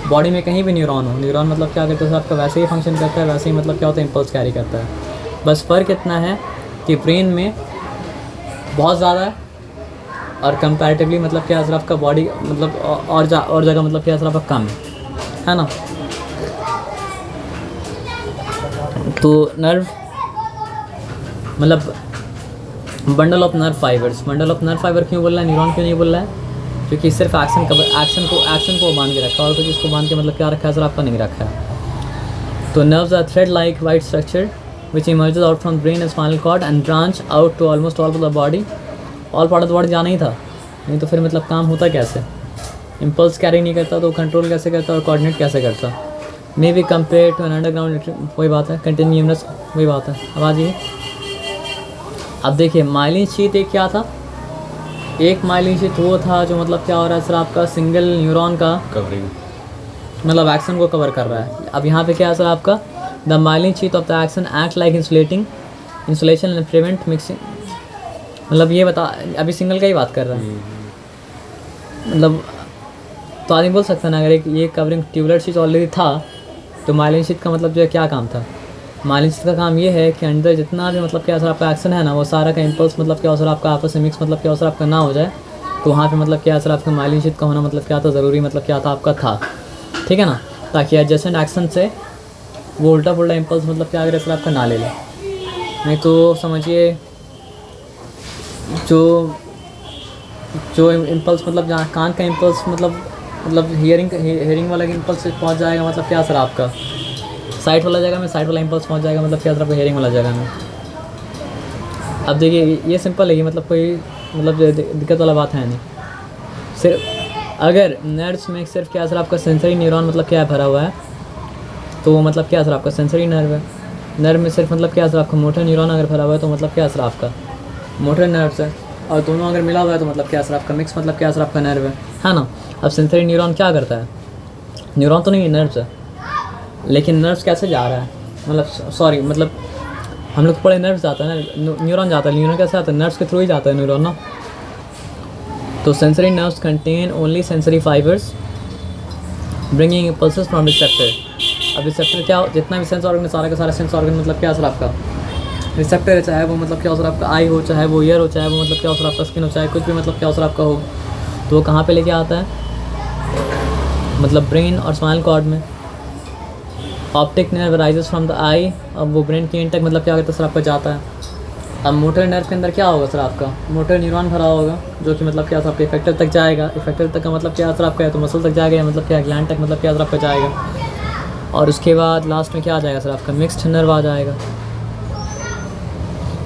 S1: बॉडी में कहीं भी न्यूरॉन हो न्यूरॉन मतलब क्या करता है सर आपका वैसे ही फंक्शन करता है, वैसे ही मतलब क्या होता है इम्पल्स कैरी करता है। बस फ़र्क इतना है कि ब्रेन में बहुत ज़्यादा है और कंपैरेटिवली मतलब क्या सर आपका बॉडी मतलब और जगह मतलब क्या सर आपका कम है ना। तो नर्व मतलब bundle of nerve fibres, bundle of nerve fibre क्यों बोल रहा है, न्यूरॉन क्यों नहीं बोल रहा है, क्योंकि सिर्फ एक्शन को बांध के रखा है और कुछ इसको बांध के मतलब क्या रखा है सर आपका नहीं रखा है। तो nerves are thread like white structure which emerges out from brain and spinal cord and branch out to almost all of the body. All part of the body जाना ही था, नहीं तो फिर मतलब काम होता कैसे, इम्पल्स कैरी नहीं करता तो कंट्रोल कैसे करता और कोऑर्डिनेट कैसे करता। May be compare to an underground, वही बात है, कंटेन न्यूमरस, वही बात है। अब आ जाइए, अब देखिए माइलिन शीथ एक क्या था, एक माइलिन शीथ वो था जो मतलब क्या हो रहा है सर आपका सिंगल न्यूरॉन का
S2: कवरिंग,
S1: मतलब एक्शन को कवर कर रहा है। अब यहाँ पे क्या है सर आपका, the myelin sheath of the axon act like insulation and prevent mixing, मतलब ये बता, अभी सिंगल का ही बात कर रहा है। मतलब तो आदमी बोल सकता है ना, अगर एक ये कवरिंग ट्यूबुलर शीथ ऑलरेडी था तो माइलिन शीथ का मतलब जो है क्या काम था, माइलिन शीथ का काम ये है कि अंदर जितना भी मतलब क्या सर आपका एक्शन है ना, वो सारा का इम्पल्स मतलब क्या सर आपका आपस में मिक्स मतलब क्या सर आपका ना हो जाए, तो वहाँ पे मतलब क्या सर आपका माइलिन शीथ का होना मतलब क्या था, ज़रूरी मतलब क्या था आपका था, ठीक है ना, ताकि एडजेसेंट एक्शन से वो उल्टा पुल्टा इम्पल्स मतलब क्या अगर सर आपका ना ले ले। नहीं तो समझिए जो इम्पल्स मतलब जहाँ कान का इम्पल्स मतलब हियरिंग वाला इम्पल्स पहुँच जाएगा मतलब क्या सर आपका साइट वाला जगह में, साइट वाला इम्पल्स पहुँच जाएगा मतलब क्या सर आपका हियरिंग वाला जगह में। अब देखिए ये सिंपल है, ये मतलब कोई मतलब दिक्कत वाला बात है नहीं। सिर्फ अगर नर्व्स में सिर्फ क्या सर आपका सेंसरी न्यूरॉन मतलब क्या भरा हुआ है, तो वो मतलब क्या सर आपका सेंसरी नर्व है। नर्व में सिर्फ मतलब क्या सर आपका मोटर न्यूरॉन अगर भरा हुआ है तो मतलब क्या सर आपका मोटर नर्व्स है, और दोनों अगर मिला हुआ है तो मतलब क्या सर आपका मिक्स मतलब क्या सर आपका नर्व है ना। अब सेंसरी न्यूरॉन क्या करता है, न्यूरॉन तो नहीं है, नर्व्स है, लेकिन नर्व्स कैसे जा रहा है, मतलब सॉरी मतलब हम लोग पढ़े नर्व्स जाता है ना, न्यूरॉन जाता है, न्यूरॉन कैसे आता है, नर्व्स के थ्रू ही जाता है न्यूरॉन ना। तो sensory nerves contain only sensory fibres bringing impulses from receptor. अब रिसेप्टर क्या, जितना भी सेंस ऑर्गन है सारा का सारा सेंस ऑर्गन मतलब क्या सर आपका रिसेप्टर है, चाहे वो मतलब क्या हो सर आपका आई हो, चाहे वो ईयर हो, चाहे वो मतलब क्या हो सर आपका स्किन हो, चाहे कुछ भी मतलब क्या हो सर आपका हो, तो वो कहाँ पे लेके आता है, मतलब ब्रेन और स्पाइनल कॉर्ड में। Optic nerve arises from the eye, अब वो ब्रेन के एंड तक मतलब क्या होता है सर आपका जाता है। अब मोटर नर्व के अंदर क्या होगा सर आपका, मोटर न्यूरॉन भरा होगा जो कि मतलब क्या सर आपका इफेक्टर तक जाएगा, इफेक्टर तक का मतलब क्या सर आपका है तो मसल तक जाएगा, या मतलब क्या ग्लैंड तक मतलब क्या सर आपका जाएगा, और उसके बाद लास्ट में क्या आ जाएगा सर आपका मिक्स्ड नर्व आ जाएगा।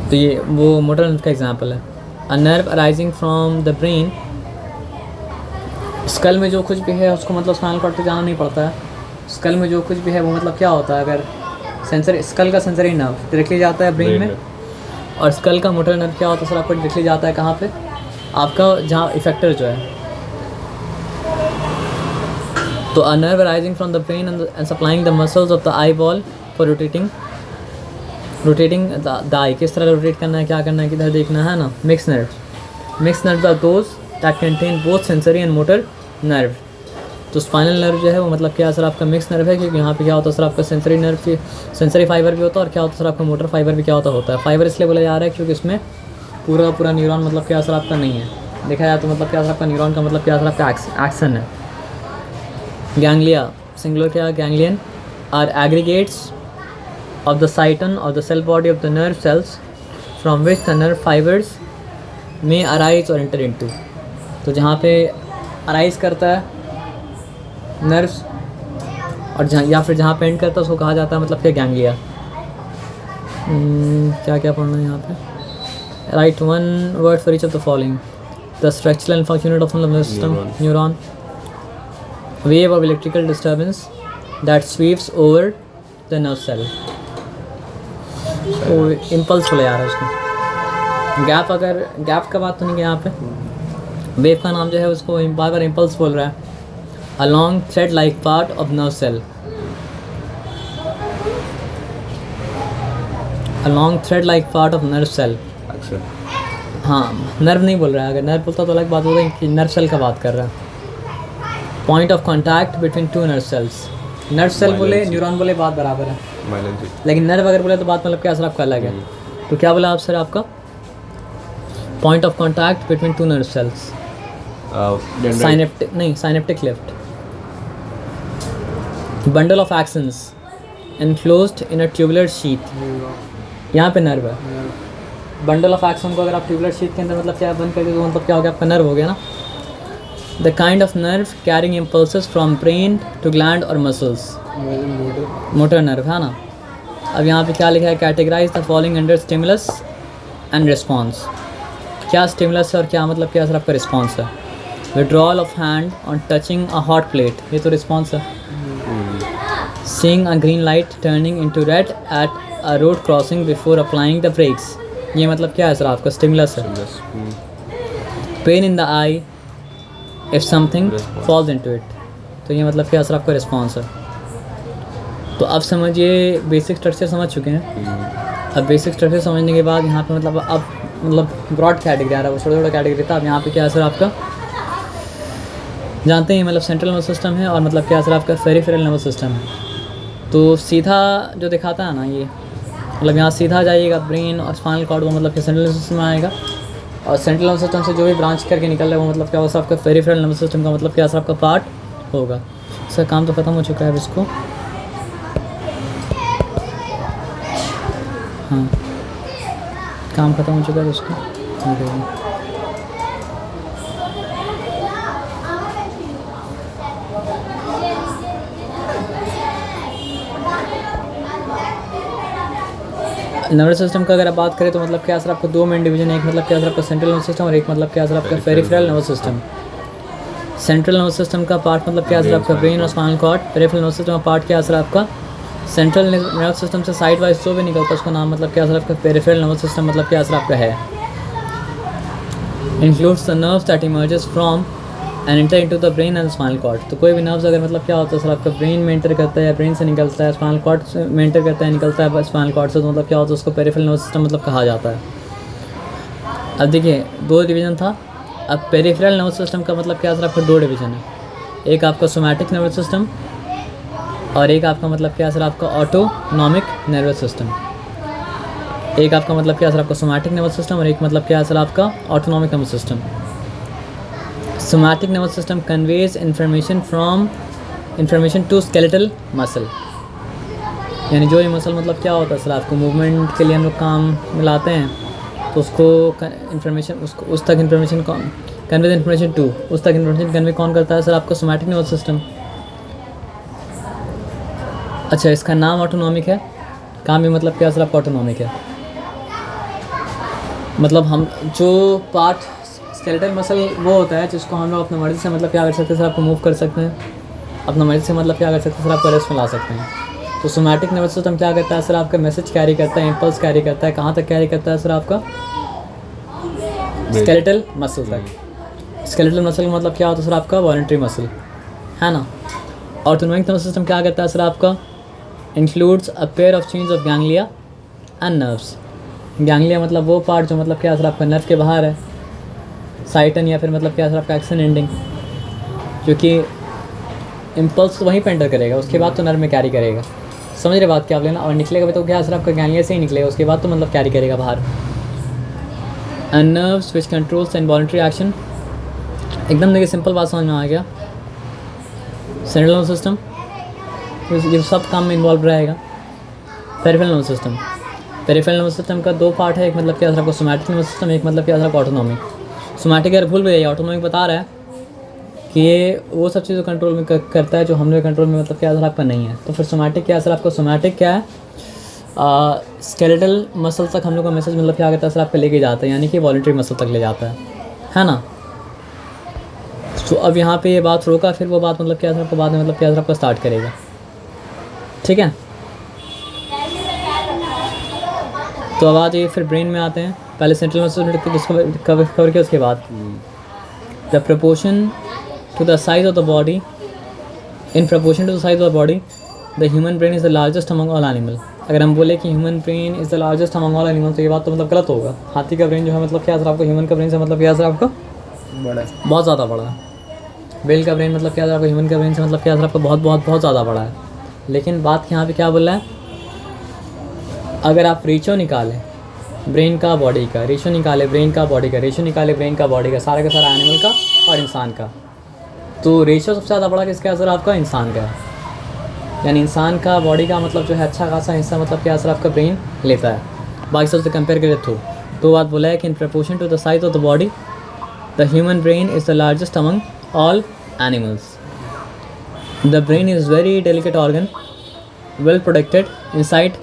S1: तो ये वो मोटर नर्व का एग्जांपल है। A nerve arising from the brain, skull में जो कुछ भी है उसको मतलब स्पाइनल कॉर्ड तक जाना नहीं पड़ता है, स्कल में जो कुछ भी है वो मतलब क्या होता है, अगर सेंसरी स्कल का सेंसरी नर्व डायरेक्टली जाता है ब्रेन में, और स्कल का मोटर नर्व क्या होता है सर आपको डायरेक्टली जाता है कहाँ पे, आपका जहाँ इफेक्टर जो है। तो a nerve arising from the brain and supplying the muscles of the eyeball for rotating the eye, किस तरह रोटेट करना है, क्या करना है, किधर देखना है ना। Mix nerve are those that contain both sensory and motor nerve. तो स्पाइनल नर्व जो है वो मतलब क्या सर आपका मिक्स नर्व है, क्योंकि यहाँ पे क्या होता है सर आपका सेंसरी नर्व की सेंसरी फाइबर भी होता है, और क्या होता है सर आपका मोटर फाइबर भी क्या होता है। फाइबर इसलिए बोला जा रहा है क्योंकि इसमें पूरा न्यूरॉन मतलब क्या सर आपका नहीं है, देखा जाए तो मतलब क्या सर आपका न्यूरॉन का मतलब क्या सर आपका एक्शन है। गैंग्लिया सिंगुलर क्या, ganglion are aggregates of the cyton of the cell body of the nerve cells from which the nerve fibers may arise or enter into। तो जहाँ पे अराइज करता है नर्व्स और जहाँ या फिर जहाँ पे एंड करता है उसको कहा जाता है मतलब क्या गैंग्लिया। क्या क्या पढ़ना है यहाँ पे, write one word for each of the following. The structural and functional of the system, neuron, wave of electrical disturbance that sweeps over the nerve cell, वो इम्पल्स बोला जा रहा है उसको। गैप, अगर गैप का बात तो नहीं है यहाँ पे, वेव का नाम जो है उसको बार इम्पल्स बोल रहा है। A long thread like part of nerve cell, a long thread like part of nerve cell. हाँ नर्व नहीं बोल रहा है, अगर नर्व बोलता तो अलग बात हो रही कि नर्व सेल का बात कर रहा है। Point of contact between two nerve cells, nerve cell बोले न्यूरॉन बोले बात बराबर है, लेकिन नर्व अगर बोले तो बात मतलब क्या सर आपका अलग है। तो क्या बोला आप सर आपका point of contact between two nerve cells, synaptic नहीं synaptic cleft, bundle of axons enclosed in a tubular sheath, यहाँ पे नर्व है। बंडल ऑफ एक्सन को अगर आप ट्यूबुलर शीथ के अंदर मतलब क्या बंद कर दे तो मतलब क्या हो गया आपका नर्व हो गया ना। The kind of nerve carrying impulses from brain to gland और मसल्स, मोटर नर्व है ना। अब यहाँ पे क्या लिखा है, categorise the following under stimulus and response. क्या स्टिमुलस है और क्या मतलब क्या सर आपका रिस्पॉन्स है। Withdrawal of hand on touching a hot plate, ये तो रिस्पॉन्स है। seeing a green light turning into red at a road crossing before applying the brakes, ये मतलब क्या है सर आपका स्टिमुलस है। Pain in the I if something falls into it, तो ये मतलब क्या सर आपका रिस्पॉन्स है। तो अब समझिए बेसिक स्ट्रक्चर समझ चुके हैं। अब बेसिक स्ट्रक्चर समझने के बाद यहाँ पे मतलब अब मतलब ब्रॉड कैटेगरी आ रहा है, वो छोटा छोटा कैटेगरी था। अब यहाँ पे क्या है सर आपका जानते हैं मतलब सेंट्रल नर्वस सिस्टम है और मतलब क्या सर आपका पेरिफेरल नर्वस सिस्टम है। तो सीधा जो दिखाता है ना ये मतलब यहाँ सीधा जाइएगा ब्रेन और स्पाइनल कॉर्ड, वो मतलब कि सेंट्रल नर्वस सिस्टम में आएगा। और सेंट्रल नर्वस सिस्टम से जो भी ब्रांच करके निकल रहा है वो मतलब क्या होगा आपका पेरिफेरल नर्वस सिस्टम का मतलब क्या सर आपका पार्ट होगा। सर काम तो ख़त्म हो चुका है अब इसको, हाँ काम ख़त्म हो चुका है इसको। नर्वस सिस्टम का अगर आप बात करें तो मतलब क्या सर आपको दो मेन डिवीजन है, एक मतलब क्या सर आपका सेंट्रल नर्वस सिस्टम और एक मतलब क्या सर आपका peripheral nervous system. Central nervous system का पार्ट मतलब क्या सर आपका ब्रेन और spinal cord. Peripheral nervous system का पार्ट क्या सर आपका सेंट्रल नर्वस सिस्टम से साइड वाइज जो भी निकलता है उसका नाम मतलब क्या सर आपका पेरिफेरल नर्वस सिस्टम मतलब क्या सर आपका है। Includes the nerves that emerges from and enter into the brain and spinal cord. तो कोई भी नर्व्स अगर मतलब क्या होता है सर आपका ब्रेन में एंटर करता है या ब्रेन से निकलता है, स्पाइनल कॉर्ड में एंटर करता है निकलता है स्पाइनल कॉर्ड से, तो मतलब क्या होता है उसको पेरिफेरल नर्वस सिस्टम मतलब कहा जाता है। अब देखिए दो डिवीजन था। अब पेरिफेरल नर्वस सिस्टम का मतलब क्या सर आपका दो डिवीजन है, एक आपका सोमैटिक नर्वस सिस्टम और एक आपका मतलब क्या सर आपका ऑटोनॉमिक नर्वस सिस्टम। एक आपका मतलब क्या सर आपका सोमैटिक नर्वस सिस्टम और एक मतलब क्या सर आपका autonomic nervous system. Somatic nervous system conveys information to skeletal muscle, यानी जो ये मसल मतलब क्या होता है सर आपको मूवमेंट के लिए हम लोग काम मिलाते हैं, तो उसको इन्फॉर्मेशन उसको उस तक इन्फॉर्मेशन कन्वे इन्फॉर्मेशन टू उस तक इन्फॉर्मेशन कन्वे कौन करता है सर आपका सोमैटिक नर्वस सिस्टम। अच्छा इसका नाम ऑटोनॉमिक है, काम भी मतलब क्या सर आपका ऑटोनॉमिक है। मतलब हम जो पार्ट स्केलेटल मसल वो होता है जिसको हम लोग अपने मर्जी से मतलब क्या कर सकते हैं सर आपको मूव कर सकते हैं, अपना मर्जी से मतलब क्या कर सकते हैं सर आपको रेस्ट में ला सकते हैं। तो सोमैटिक नर्वस सिस्टम क्या करता है सर आपका मैसेज कैरी करता है, इम्पल्स कैरी करता है, कहाँ तक कैरी करता है सर आपका स्केलेटल मसल तक। स्केलेटल मसल मतलब क्या होता है सर आपका वॉलंटरी मसल है ना। ऑटोनॉमिक नर्वस सिस्टम क्या करता है सर आपका includes a pair of chains of ganglia and nerves. Ganglia मतलब वो पार्ट जो मतलब क्या सर आपका नर्व के बाहर है, साइटन या फिर मतलब क्या सर आपका एक्सन एंडिंग, क्योंकि इम्पल्स तो वहीं पे एंटर करेगा उसके बाद तो नर्व में कैरी करेगा, समझ रहे बात क्या आप लेना। और निकलेगा भी तो क्या सर आपका गैंग्लिया से ही निकलेगा, उसके बाद तो मतलब कैरी करेगा बाहर। And nerves which controls involuntary action, एकदम देखिए सिंपल बात समझ में आ गया। सेंट्रल नर्वस सिस्टम ये सब काम में इन्वॉल्व रहेगा। Peripheral nervous system, peripheral nervous system का दो पार्ट है, एक मतलब क्या सर आपको सोमैटिक नर्वस सिस्टम, एक मतलब क्या सर आपका ऑटोनॉमिक। सोमैटिक अगर भूल गए, ऑटोनॉमिक बता रहा है कि ये वो सब चीज़ें कंट्रोल में करता है जो हम लोग कंट्रोल में मतलब क्या सर आपका नहीं है। तो फिर सोमैटिक क्या सर आपका सोमैटिक क्या है स्केलेटल मसल तक हम लोग का मैसेज मतलब क्या करता है सर आपका लेके जाता है, यानी कि वॉलंटरी मसल तक ले जाता है ना। तो अब यहाँ पे ये बात रोका, फिर वो बात मतलब क्या सर आपको बाद में मतलब क्या सर आपका स्टार्ट करेगा, ठीक है। तो अब आ जाइए फिर ब्रेन में आते हैं। पहले सेंट्रल नर्वस सिस्टम जिसको कवर किया, उसके बाद the proportion to the size of the body, in proportion to the size of the body the human brain is the largest among all animal. अगर हम बोले कि human brain is the largest among all animal तो ये बात तो मतलब गलत होगा। हाथी का ब्रेन जो है मतलब क्या सर आपको ह्यूमन का ब्रेन से मतलब क्या सर आपका बड़ा है, बहुत ज़्यादा बड़ा है। बेल का ब्रेन मतलब क्या सर आपका ह्यूमन का ब्रेन से मतलब क्या सर आपका बहुत बहुत बहुत ज़्यादा बड़ा है। लेकिन बात यहाँ पे क्या बोल रहा है, अगर आप रेशो निकालें ब्रेन का बॉडी का, रेशो निकाले ब्रेन का बॉडी का, रेशो निकाले ब्रेन का बॉडी का, सारा एनिमल का और इंसान का, तो रेशो सबसे ज़्यादा बड़ा किसका है सर आपका इंसान का है। यानी इंसान का बॉडी का मतलब जो है अच्छा खासा हिस्सा मतलब क्या सर आपका ब्रेन लेता है, बाकी सबसे कंपेयर करें तो बात बोला है कि in proportion to the size of the body the human brain is the largest among all animals. The brain is very delicate organ well protected inside.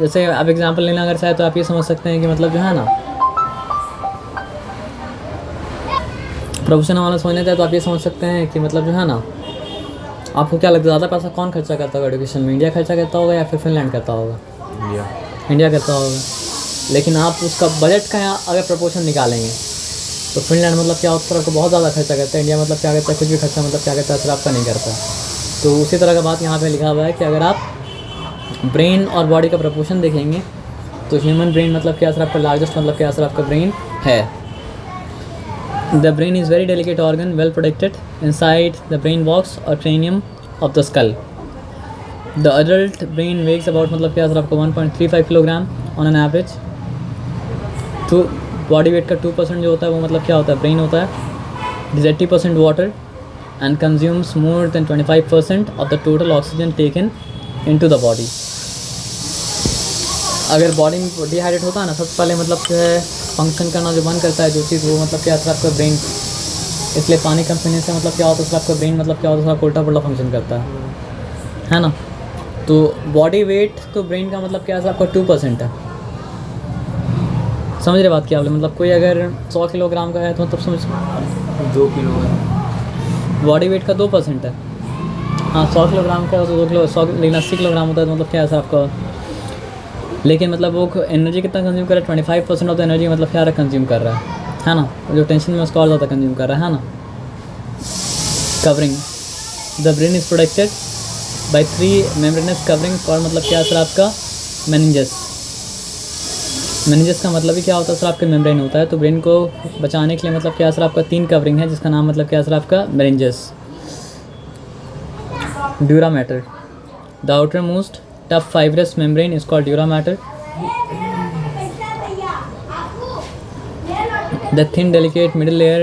S1: जैसे आप एग्जांपल लेना अगर चाहे तो आप ये समझ सकते हैं कि मतलब जो है ना प्रोफेशनल वाला समझना चाहे तो आप ये समझ सकते हैं कि मतलब जो है ना आपको क्या लगता है ज़्यादा पैसा कौन खर्चा करता होगा एजुकेशन में, इंडिया खर्चा करता होगा या फिर फिनलैंड करता होगा? इंडिया करता होगा। लेकिन आप उसका बजट का यहाँ अगर प्रपोर्शन निकालेंगे तो फिनलैंड मतलब क्या उत्तर को बहुत ज़्यादा खर्चा करता है, इंडिया मतलब क्या करता है कुछ भी खर्चा मतलब क्या करता है सिर्फ आपका नहीं करता। तो उसी तरह का बात यहाँ पे लिखा हुआ है कि अगर आप ब्रेन और बॉडी का प्रपोर्शन देखेंगे तो ह्यूमन ब्रेन मतलब क्या सिर्फ आपका लार्जेस्ट मतलब क्या सिर्फ आपका ब्रेन है। The brain is very delicate organ well protected inside the brain box or cranium of the skull. The adult brain weighs about मतलब क्या सिर्फ आपका 1.35 किलोग्राम ऑन एन एवरेज। तो बॉडी वेट का 2% जो होता है वो मतलब क्या होता है ब्रेन होता है। Is 80% water and consumes more than 25% of the total oxygen taken into the body. अगर बॉडी में डिहाइड्रेट होता है ना सबसे पहले मतलब जो है फंक्शन करना जो बंद करता है जो चीज़ वो मतलब क्या सिर्फ आपका ब्रेन। इसलिए पानी कम पीने से मतलब क्या होता है सिर्फ आपका ब्रेन मतलब क्या होता है सिर्फ उल्टा पुल्टा फंक्शन करता है ना। तो बॉडी वेट तो ब्रेन का मतलब क्या है आपका 2% है। समझ रहे बात क्या आप मतलब कोई अगर 100 किलोग्राम का है तो मतलब समझ
S2: 2 किलो है।
S1: बॉडी वेट का 2% है। हाँ 100 किलोग्राम का तो 2 किलो 100 लेकिन 80 किलोग्राम होता है तो मतलब क्या है सर आपका। लेकिन मतलब वो एनर्जी कितना कंज्यूम कर रहा है 25% ऑफ द एनर्जी मतलब क्या कंज्यूम कर रहा है ना। जो टेंशन में उसका और ज़्यादा कंज्यूम कर रहा है ना। Covering the brain is protected by 3 membranes covering और मतलब क्या सर आपका मेनिंजस। मेनिंजस का मतलब ही क्या होता है सर आपका मेम्ब्रेन होता है। तो ब्रेन को बचाने के लिए मतलब क्या सर आपका 3 कवरिंग है जिसका नाम मतलब क्या सर आपका meninges. Dura mater the outermost tough fibrous membrane is called dura mater. The thin delicate middle layer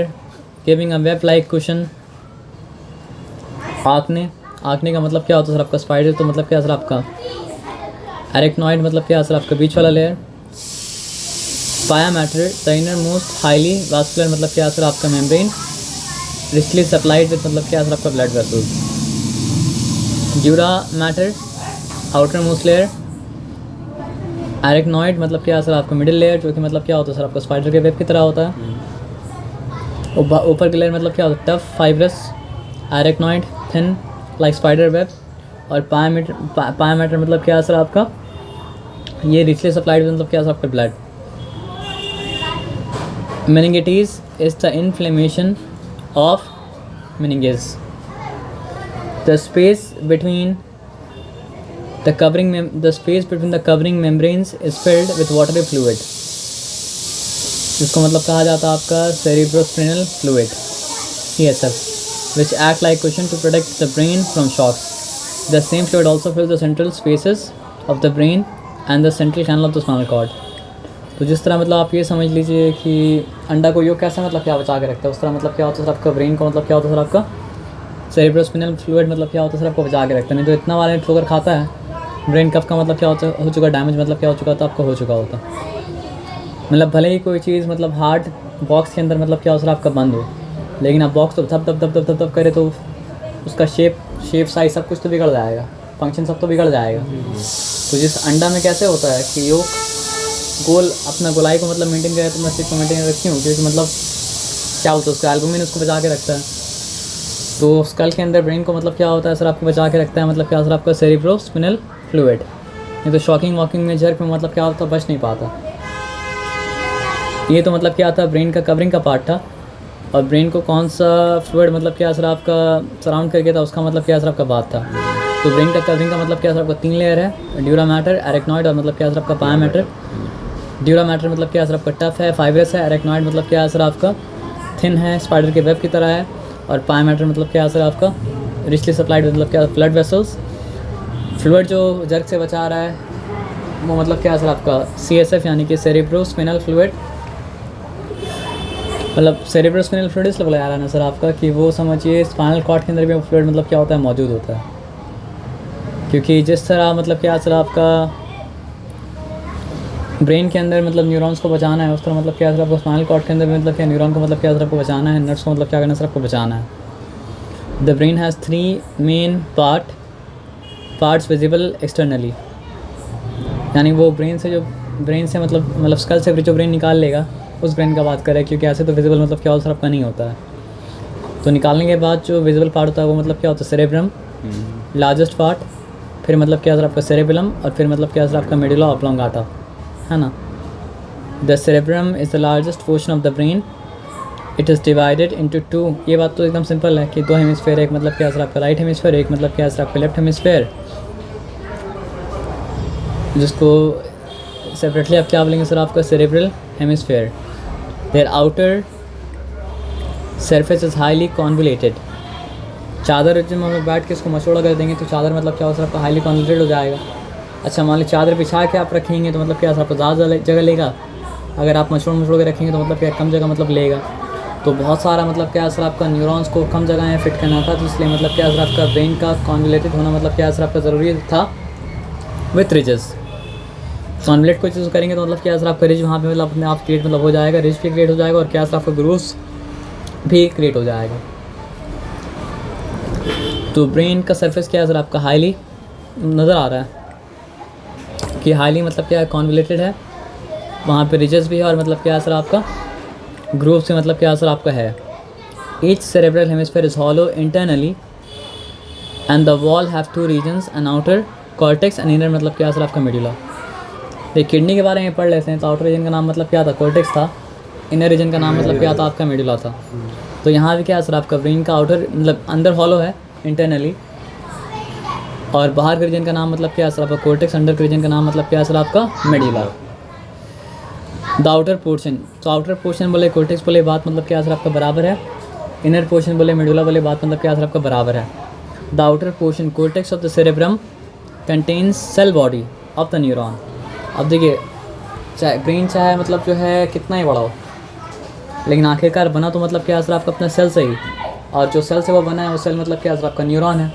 S1: giving a web like cushion. आँखने का मतलब क्या होता है सर आपका स्पाइडर। तो मतलब क्या सर आपका एरेक्नॉइड मतलब क्या सर आपका बीच वाला लेयर। पाया matter the inner most highly vascular मतलब क्या सर आपका मेम्ब्रेन रिचली सप्लाइड विथ मतलब क्या सर आपका blood vessels. Dura mater outer most layer. Arachnoid मतलब क्या सर आपका मिडिल लेयर जो कि मतलब क्या होता है सर आपका स्पाइडर के वेब की तरह होता है। ऊपर की लेयर मतलब क्या होता है tough fibrous arachnoid thin like spider web. और पायामीटर मतलब क्या सर आपका ये रिचली सप्लाइड मतलब क्या सर आपका blood. Meningitis is the inflammation of meninges. The space between the covering membranes is filled with watery fluid, जिसको मतलब कहा जाता है आपका cerebrospinal fluid CSF, which act like cushion to protect the brain from shocks. The same fluid also fills the central spaces of the brain and the central canal of the spinal cord. तो जिस तरह मतलब आप ये समझ लीजिए कि अंडा को योग कैसे मतलब क्या बचा के रखता है, उस तरह मतलब क्या होता है सर आपका ब्रेन को मतलब क्या होता है सर आपका सेरेब्रोस्पिनल फ्लूइड मतलब क्या होता है सर आपको बचा के रखता है। नहीं तो इतना वाले ठोकर खाता है ब्रेन कफ का मतलब क्या होता है हो चुका डैमेज मतलब क्या हो चुका था आपका हो चुका होता। मतलब भले ही कोई चीज़ मतलब हार्ड बॉक्स के अंदर मतलब क्या हो सर आपका बंद हो, लेकिन आप बॉक्स तो धप धप धप धप धप धप करे तो उसका शेप साइज सब कुछ तो बिगड़ जाएगा, फंक्शन सब तो बिगड़ जाएगा। तो जिस अंडा में कैसे होता है कि योग गोल अपना गोलाई को मतलब मेंटेन करे, तो मैं सिर्फ मेंटेन रखी हूँ क्योंकि मतलब क्या होता है उसका एल्बुमिन उसको बचा के रखता है। तो स्कल के अंदर ब्रेन को मतलब क्या होता है सर आपको बचा के रखता है मतलब क्या सर आपका सेरेब्रोस्पिनल फ्लूइड। नहीं तो शॉकिंग वॉकिंग में जर्क में मतलब क्या होता बच नहीं पाता। ये तो मतलब क्या था ब्रेन का कवरिंग का पार्ट था, और ब्रेन को कौन सा फ्लूइड मतलब क्या सर आपका सराउंड करके था उसका मतलब क्या सर आपका बात था। तो ब्रेन का कवरिंग का मतलब क्या सर आपका 3 लेयर है, ड्यूरा मैटर, एरेक्नॉइड और मतलब क्या सर आपका पाया मैटर। ड्यूरा मैटर मतलब क्या सर आपका टफ है, फाइब्रस है। एरेक्नॉइड मतलब क्या सर आपका थिन है, स्पाइडर के वेब की तरह है। और पाया मैटर मतलब क्या सर आपका रिचली सप्लाइड मतलब क्या ब्लड वेसल्स। फ्लूइड जो जर्क से बचा रहा है वो मतलब क्या सर आपका CSF यानी कि सेरेब्रोस्पिनल फ्लूइड। मतलब सेरेब्रोस्पिनल फ्लूइड इसलिए बुलाया रहा है ना सर आपका कि वो समझिए स्पाइनल कॉर्ड के अंदर भी वो फ्लूइड मतलब क्या होता है मौजूद होता है। क्योंकि जिस तरह मतलब क्या सर आपका ब्रेन के अंदर मतलब न्यूरॉन्स को बचाना है, उस तरह मतलब क्या सर आपको स्पाइनल कॉर्ड के अंदर भी मतलब क्या न्यूरॉन को मतलब क्या सर आपको बचाना है, नर्व्स को मतलब क्या करना सर आपको बचाना है। The brain has 3 main parts visible externally, यानी वो ब्रेन से मतलब स्कल से जो ब्रेन निकाल लेगा उस ब्रेन का बात करें, क्योंकि ऐसे तो विजिबल मतलब क्या होता है सर आपका नहीं होता है। तो निकालने के बाद जो विजिबल पार्ट होता है वो मतलब क्या होता है सेरेब्रम, लार्जेस्ट पार्ट, फिर मतलब क्या सर आपका सेरेबेलम, और फिर मतलब क्या सर आपका मेडुला ऑब्लोंगाटा, है ना। The cerebrum is the largest portion of the brain, it is divided into 2। ये बात तो एकदम सिंपल है कि 2 हेमिस्फेयर, एक मतलब क्या सर आपका राइट हेमिस्फेयर, एक मतलब क्या सर आपका लेफ्ट हेमिस्फेयर, जिसको सेपरेटली आप क्या बोलेंगे सर आपका cerebral hemisphere. Their outer surface is highly convoluted. चादर जब हम लोग बैठ के इसको मचौड़ा कर देंगे तो चादर मतलब क्या हो सर आपका हाईली कॉन्वुलेटेड हो जाएगा। अच्छा मान ली चादर बिछा के आप रखेंगे तो मतलब क्या सर आपको ज़्यादा जगह लेगा, अगर आप मचौड़ के रखेंगे तो मतलब क्या कम जगह मतलब लेगा। तो बहुत सारा मतलब क्या सर आपका न्यूरॉन्स को कम जगह में फिट करना था, तो इसलिए मतलब क्या सर आपका ब्रेन का कॉन्वुलेटेड होना मतलब क्या सर आपका ज़रूरी था विथ रिजेस। कॉन्वुलेट कोई चीज़ करेंगे तो मतलब क्या सर आपका रिज वहाँ पे मतलब अपने आप क्रिएट मतलब हो जाएगा, रिज भी क्रिएट हो जाएगा और क्या सर आपका ग्रूव्स भी क्रिएट हो जाएगा। तो ब्रेन का सरफेस क्या है सर आपका हाईली नज़र आ रहा है कि हाईली मतलब क्या है कॉन्वुलेटेड है, वहाँ पे रिजेस भी है और मतलब क्या है सर आपका ग्रूव से मतलब क्या सर आपका है। Each cerebral hemisphere is hollow internally and the wall have 2 regions, an outer cortex and inner मतलब क्या सर आपका मेडुला। ये किडनी के बारे में पढ़ लेते हैं तो आउटर रीजन का नाम मतलब क्या था कॉर्टेक्स था, इनर रीजन का नाम मतलब क्या था आपका मेडुला था। तो यहाँ भी क्या सर आपका ब्रेन का आउटर मतलब अंदर हॉलो है इंटरनली, और बाहर के रीजन का नाम मतलब क्या सर आपका कॉर्टेक्स, अंडर के रीजन का नाम मतलब क्या सर आपका मेडुला। द आउटर पोर्शन, तो आउटर पोर्शन बोले कॉर्टेक्स बोले बात मतलब क्या सर आपका बराबर है, इनर पोर्शन बोले मेडुला बोले बात मतलब क्या सर आपका बराबर है। The outer portion cortex of the cerebrum contains cell body of the neuron. अब देखिए चाहे ब्रेन चाहे मतलब जो है कितना ही बड़ा हो, लेकिन आखिरकार बना तो मतलब क्या सर आपका अपना सेल से ही, और जो सेल से वो बना है वो सेल मतलब क्या सर आपका न्यूरॉन है।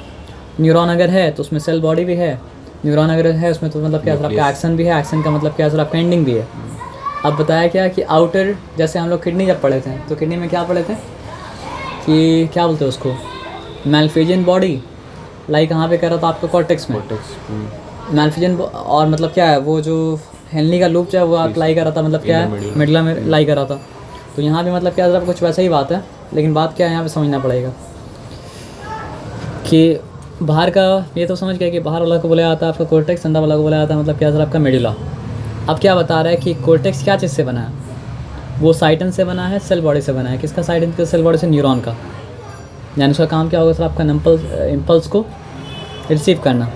S1: न्यूरॉन अगर है तो उसमें सेल बॉडी भी है, न्यूरॉन अगर है उसमें तो मतलब क्या सर आपका एक्सन भी है, एक्सन का मतलब क्या सर आपका एंडिंग भी है। अब बताया क्या कि आउटर, जैसे हम लोग किडनी जब पढ़े थे तो किडनी में क्या पढ़े थे कि क्या बोलते हैं उसको मैल्फिजियन बॉडी लाई कहाँ पे कर रहा था आपका कॉर्टेक्स में, मैल्फिजियन और मतलब क्या है वो जो हेनली का लूप जो है वो लाई कर रहा था मतलब क्या है मिडला में लाई कर रहा था। तो यहाँ भी मतलब क्या सर कुछ वैसा ही बात है, लेकिन बात क्या है यहाँ पे समझना पड़ेगा कि बाहर का ये तो समझ गया कि बाहर वाला को बोला जाता है आपका कॉर्टेक्स, अंदर वाला को बोला जाता है मतलब क्या सर आपका मेडुला। अब क्या बता रहा है कि कॉर्टेक्स क्या चीज़ से बना है, वो साइटन से बना है, सेल बॉडी से बना है। किसका साइटन का, सेल बॉडी से, न्यूरॉन का। यानी उसका काम क्या होगा सर आपका इम्पल्स को रिसीव करना।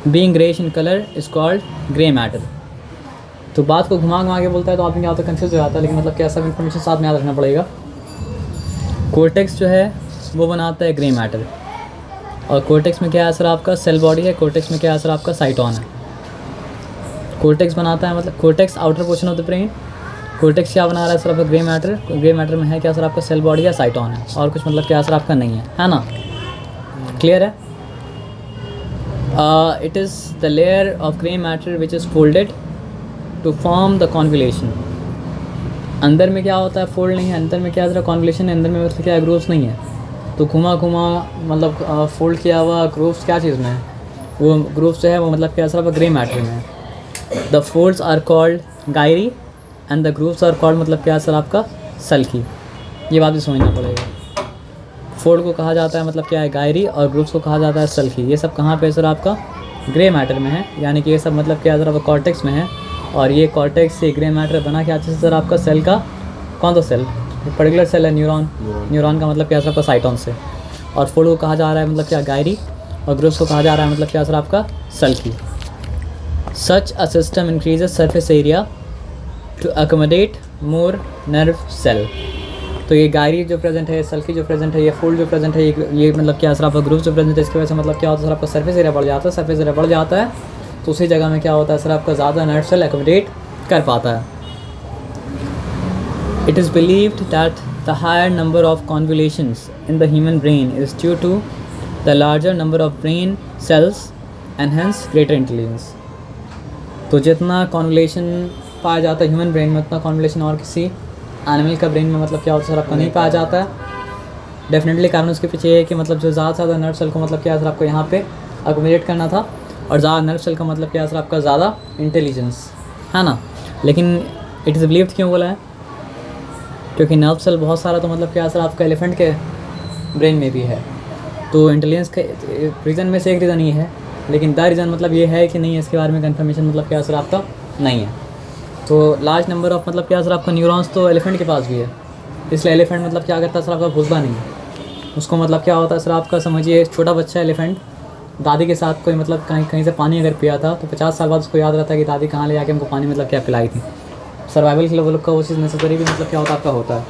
S1: Being greyish in colour is called grey matter. तो बात को घुमा के बोलता है तो आदमी क्या होता है कंफ्यूज हो जाता है, लेकिन मतलब क्या सब इन्फॉर्मेशन साथ में याद रखना पड़ेगा। कॉर्टेक्स जो है वो बनाता है ग्रे मैटर, और कॉर्टेक्स में क्या है सर आपका सेल बॉडी है, कॉर्टेक्स में क्या है सर आपका साइटॉन है। कॉर्टेक्स बनाता है मतलब cortex outer portion of the brain, cortex क्या बना रहा है सर आपका ग्रे मैटर, ग्रे मैटर में है क्या सर आपका सेल बॉडी या साइटॉन है, और कुछ मतलब क्या सर आपका नहीं है ना। क्लियर है। It is the layer of grey matter which is folded to form the convolution. अंदर में क्या होता है फोल्ड नहीं है, अंदर में क्या सर कॉन्वुलेशन है, अंदर में मतलब क्या ग्रूव्स नहीं है। तो घुमा मतलब फोल्ड किया हुआ ग्रूव्स क्या चीज़ में है, वो ग्रूव्स जो है वो मतलब क्या सर आपका ग्रे मैटर में है। The folds are called gyri and the grooves are called मतलब क्या सर आपका सल्की। ये बात भी समझना पड़ेगा। फोल्ड को कहा जाता है मतलब क्या है गायरी, और ग्रूव्स को कहा जाता है सल्की। ये सब कहाँ पे सर आपका ग्रे मैटर में है, यानी कि ये सब मतलब क्या सर आपका कॉर्टेक्स में है। और ये कॉर्टेक्स से ग्रे मैटर बना क्या चीज़ सर आपका सेल का, कौन सा सेल, पर्टिकुलर सेल है न्यूरॉन। न्यूरॉन का मतलब क्या सर आपका साइटॉन से। और फोल्ड को कहा जा रहा है मतलब क्या गायरी, और ग्रूव्स को कहा जा रहा है मतलब क्या सर आपका सल्की। Such a system increases surface area to accommodate more nerve cell। तो ये गायरी जो प्रेजेंट है, सल्की जो प्रेजेंट है, ये फोल्ड जो प्रेजेंट है, ये मतलब क्या सर आपका ग्रूव जो प्रेजेंट है, इसकी वजह से मतलब क्या होता है सर आपका सर्फेस एरिया बढ़ जाता है। सर्फेस एरिया बढ़ जाता है तो उसी जगह में क्या होता है सर आपका ज़्यादा नर्व सेल एकोमोडेट कर पाता है। It is believed that the higher number of convolutions in the human brain is due to the larger number of brain cells and hence greater intelligence. तो जितना कॉन्वुलेशन पाया जाता है ह्यूमन ब्रेन में, उतना कॉन्वुलेशन और किसी एनिमल का ब्रेन में मतलब क्या होता है सर आपका नहीं पाया जाता है। डेफिनेटली कारण उसके पीछे ये है कि मतलब जो ज़्यादा से ज़्यादा नर्व सेल को मतलब क्या सर आपको यहाँ पे अकोमोडेट करना था, और ज़्यादा नर्व सेल का मतलब क्या सर आपका ज़्यादा इंटेलिजेंस, है ना। लेकिन इट इज़ बिलीव्ड क्यों बोला है, क्योंकि नर्व सेल बहुत सारा तो मतलब क्या सर आपका एलिफेंट के ब्रेन में भी है। तो इंटेलिजेंस का रीज़न में से एक रीज़न ये है, लेकिन द रीज़न मतलब ये है कि नहीं, इसके बारे में कन्फर्मेशन मतलब क्या असर आपका नहीं है। तो लार्ज नंबर ऑफ मतलब क्या असर आपका न्यूरॉन्स तो एलिफेंट के पास भी है, इसलिए एलिफेंट मतलब क्या करता है सर आपका भूलता नहीं है। उसको मतलब क्या होता है सर आपका, समझिए छोटा बच्चा एलिफेंट दादी के साथ कोई मतलब कहीं से पानी अगर पिया था तो 50 साल बाद उसको याद रहता है कि दादी कहाँ ले जाके हमको पानी मतलब क्या पिलाई थी। सर्वाइवल के लेवल का वो चीज़ नेसेसरी भी मतलब क्या होता है आपका होता है,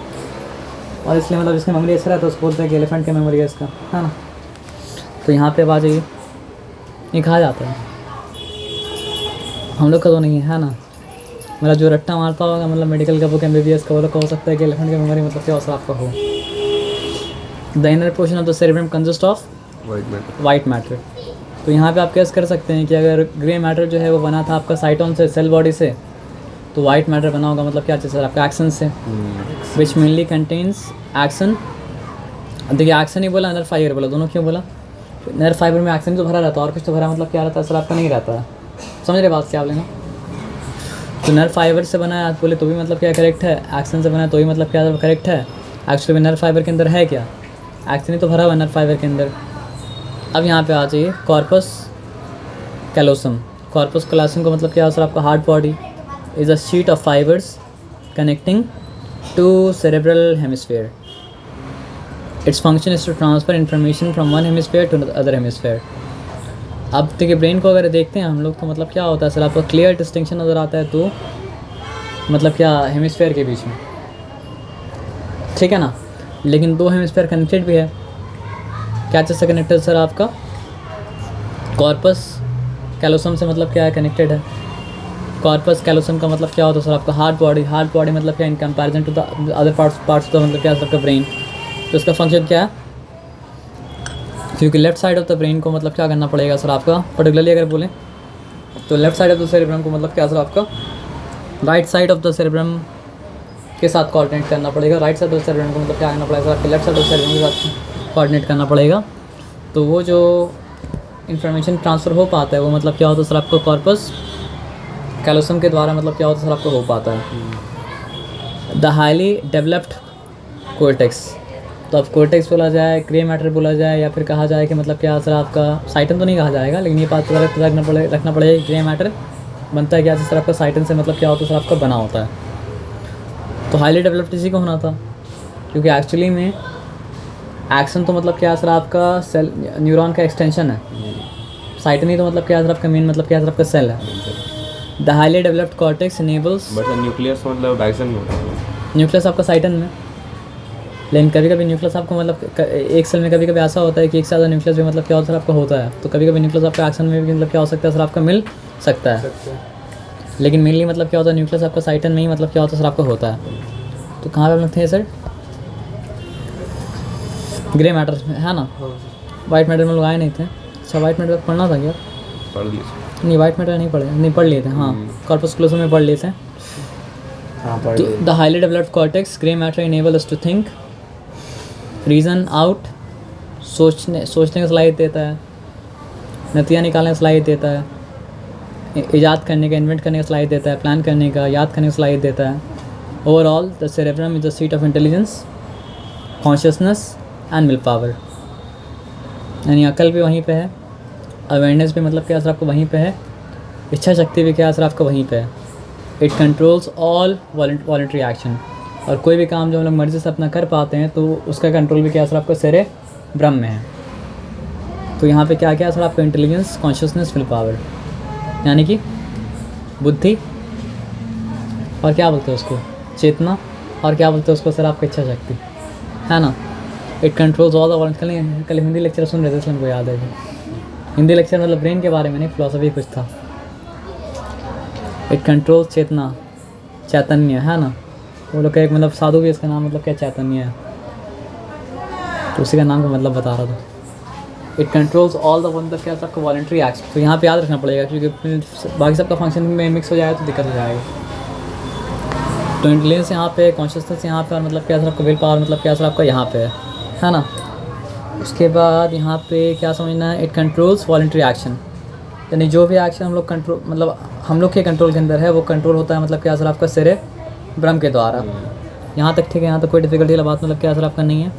S1: और इसलिए मतलब जिसकी मेमोरी अच्छा रहता है उसको बोलते हैं कि एलिफेंट की मेमोरी है इसका, है ना। तो यहाँ पे अब आ जाइए, ये कहा जाता है हम लोग का तो नहीं है ना, मतलब जो रट्टा मारता होगा मतलब मेडिकल का बुक MBBS का वो लोग का हो सकता है कि एलिफेंट की मेमोरी मतलब क्या असर आपका हो। The inner portion of the cerebrum consist of white matter. तो यहाँ पे आप कैसे कर सकते हैं कि अगर ग्रे मैटर जो है वो बना था आपका साइटोन से, सेल बॉडी से, तो वाइट मैटर बना होगा मतलब क्या चीज़ सर आपका एक्सन से, विच मेनली कंटेन्स एक्सन। देखिए एक्सन ही बोला, नर्व फाइबर बोला, दोनों क्यों बोला? नर्व फाइबर में एक्सन तो भरा रहता है और कुछ तो भरा मतलब क्या रहता है सर आपका नहीं रहता है, समझ रहे बात क्या आप लेना। तो नर्व फाइबर से बना है आप बोले तो भी मतलब क्या करेक्ट है, एक्सन से बना है तो भी मतलब क्या करेक्ट है। एक्चुअली नर्व फाइबर के अंदर है क्या, एक्सन ही तो भरा हुआ है नर्व फाइबर के अंदर। अब यहाँ पे आ जाइए कॉर्पस कैलोसम। कॉर्पस कैलोसम का मतलब क्या है सर आपका, hard body is a sheet of fibres connecting to cerebral hemisphere. Its function is to transfer information from one hemisphere to other hemisphere. अब देखिए ब्रेन को अगर देखते हैं हम लोग तो मतलब क्या होता है सर आपको, क्लियर डिस्टिंक्शन नज़र आता है तो मतलब क्या हेमिस्फीयर के बीच में, ठीक है ना। लेकिन दो हेमिस्फीयर कनेक्टेड भी है, क्या चीज़ से कनेक्टेड सर आपका, कॉर्पस कैलोसम से मतलब क्या है कनेक्टेड है। कॉर्पस कैलोसम का मतलब क्या होता है सर आपका, हार्ड बॉडी। हार्ड बॉडी मतलब क्या, in comparison to the other parts तो मतलब क्या है सबका ब्रेन। तो इसका फंक्शन क्या है, क्योंकि left side of the brain को मतलब क्या करना पड़ेगा सर आपका, पर्टिकुलरली अगर बोलें तो left side of the cerebrum को मतलब क्या सर आपका right side of the cerebrum के साथ कोऑर्डिनेट करना पड़ेगा। Right side of the cerebrum को मतलब क्या करना पड़ेगा सर आपके left side of the cerebrum के साथ कोऑर्डिनेट करना पड़ेगा। तो वो जो इन्फॉर्मेशन ट्रांसफ़र हो पाता है वो मतलब क्या होता है सर आपको, कॉर्पस कैलोसम के द्वारा मतलब क्या होता है सर आपको हो पाता है। द हाईली डेवलप्ड कोर्टेक्स, तो अब कोर्टेक्स बोला जाए, ग्रे मैटर बोला जाए, या फिर कहा जाए कि मतलब क्या सर आपका साइटन तो नहीं कहा जाएगा, लेकिन ये बात रखना पड़ेगा ग्रे मैटर बनता है क्या सर आपका साइटन से मतलब क्या होता है सर आपका बना होता है। तो हाईली डेवलप्ड इसी को होना था, क्योंकि एक्चुअली में एक्सन तो मतलब क्या सर आपका सेल न्यूरॉन का एक्सटेंशन है, साइटन ही तो मतलब क्या सर आपका मेन मतलब क्या सर आपका सेल है। The highly developed cortex enables,
S3: but nucleus मतलब एक्सन में,
S1: न्यूक्लियस आपका साइटन में, लेकिन कभी कभी न्यूक्लियस आपको मतलब एक सेल में कभी कभी ऐसा होता है कि एक से ज़्यादा न्यूक्लियस भी मतलब क्या होता है आपका होता है, तो कभी कभी न्यूक्लियस आपका एक्सन में भी मतलब क्या हो सकता है सर आपका मिल सकता है, लेकिन मेनली मतलब क्या होता है न्यूक्लियस आपका साइटन में ही मतलब क्या होता है सर आपका होता है। तो कहाँ पे हम थे सर, ग्रे मैटर में है ना, वाइट मैटर में लोग आए नहीं थे। अच्छा वाइट मैटर पढ़ना था क्या,
S3: पढ़ लिए
S1: नहीं वाइट मैटर नहीं पढ़े, नहीं पढ़ लिए थे, हाँ कॉर्पस कैलोसम में पढ़ लिए थे।
S2: हाँ पढ़
S1: तो
S2: लिए।
S1: The highly developed cortex grey matter enable us to think, reason out, सोचने की सलाहियत देता है, नतीजा निकालने की सलाहियत देता है, इजाद करने का, इन्वेंट करने का सलाहियत देता है, प्लान करने का, याद करने की सलाहियत देता है। Overall the cerebrum is the seat of intelligence, consciousness and will power, यानी अकल भी वहीं पे है, अवेयरनेस भी मतलब क्या सर आपको वहीं पे है, इच्छा शक्ति भी क्या सर आपका वहीं पे है। It controls all voluntary action, और कोई भी काम जो हम लोग मर्ज़ी से अपना कर पाते हैं तो उसका कंट्रोल भी क्या सर आपका सेरेब्रम में है। तो यहाँ पे क्या क्या सर आपका, इंटेलिजेंस, कॉन्शियसनेस, विल पावर, यानी कि बुद्धि, और क्या बोलते हैं उसको, चेतना, और क्या बोलते हैं उसको सर आपका इच्छा शक्ति, है ना। It controls all the voluntary, कल हिंदी लेक्चर सुन रहे थे इसलिए हमको याद है कि हिंदी लेक्चर मतलब ब्रेन के बारे में नहीं, फिलोसफी कुछ था। इट कंट्रोल्स चेतना, चैतन्य, है ना। वो लोग का एक मतलब साधु भी इसका नाम मतलब क्या चैतन्य है, तो उसी का नाम का मतलब बता रहा था। इट कंट्रोल्स ऑल द मतलब क्या आपका वॉलंटरी एक्ट, तो यहाँ पे याद रखना पड़ेगा क्योंकि बाकी सबका फंक्शन में मिक्स हो जाए तो दिक्कत हो जाएगी। तो इंटेलिजेंस यहाँ पे, कॉन्शियसनेस यहाँ पे, और मतलब क्या सर आपका विल पावर मतलब क्या सर आपका यहाँ पे है ना। उसके बाद यहाँ पे क्या समझना है, इट कंट्रोल्स वॉलंटरी एक्शन, यानी जो भी एक्शन हम लोग कंट्रोल मतलब हम लोग के कंट्रोल के अंदर है वो कंट्रोल होता है मतलब क्या सर आपका सेरेब्रम के द्वारा। यहाँ तक ठीक है, यहाँ तक कोई डिफिकल्टी वाला बात मतलब क्या सर आपका नहीं है।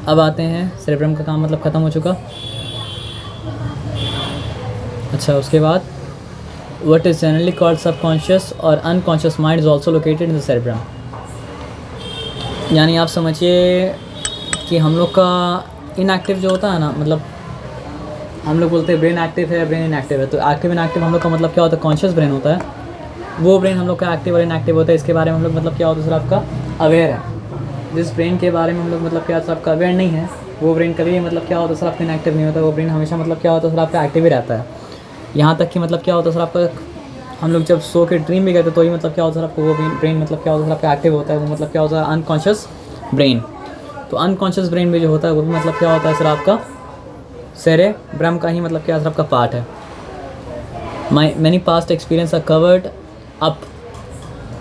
S1: अब आते हैं सेरेब्रम का काम मतलब ख़त्म हो चुका। अच्छा, उसके बाद what is generally called subconscious और unconscious mind is also located in the cerebrum. यानी आप समझिए कि हम लोग का इनएक्टिव जो होता है ना, मतलब हम लोग बोलते हैं ब्रेन एक्टिव है, ब्रेन इनएक्टिव है। तो एक्टिव इनएक्टिव हम लोग का मतलब क्या होता है, कॉन्शियस ब्रेन होता है। वो ब्रेन हम लोग का एक्टिव और इनएक्टिव होता है, इसके बारे में हम लोग मतलब क्या होता है सर आपका अवेयर है। जिस ब्रेन के बारे में हम लोग मतलब क्या सर आपका अवेयर नहीं है, वो ब्रेन कभी मतलब क्या होता है सर आपका इनएक्टिव नहीं होता, वो ब्रेन हमेशा मतलब क्या होता है सर आपका एक्टिव ही रहता है। यहाँ तक कि मतलब क्या होता है सर आपका, हम लोग जब सो के ड्रीम भी करते तो ही मतलब क्या होता है सर आपको वो ब्रेन मतलब क्या होता है सर आपका एक्टिव होता है। वो मतलब क्या होता है अनकॉन्शियस ब्रेन। तो अनकॉन्शियस ब्रेन में जो होता है वो भी मतलब क्या होता है सर आपका सेरेब्रम का ही मतलब क्या सर आपका पार्ट है। Many past experience are covered up.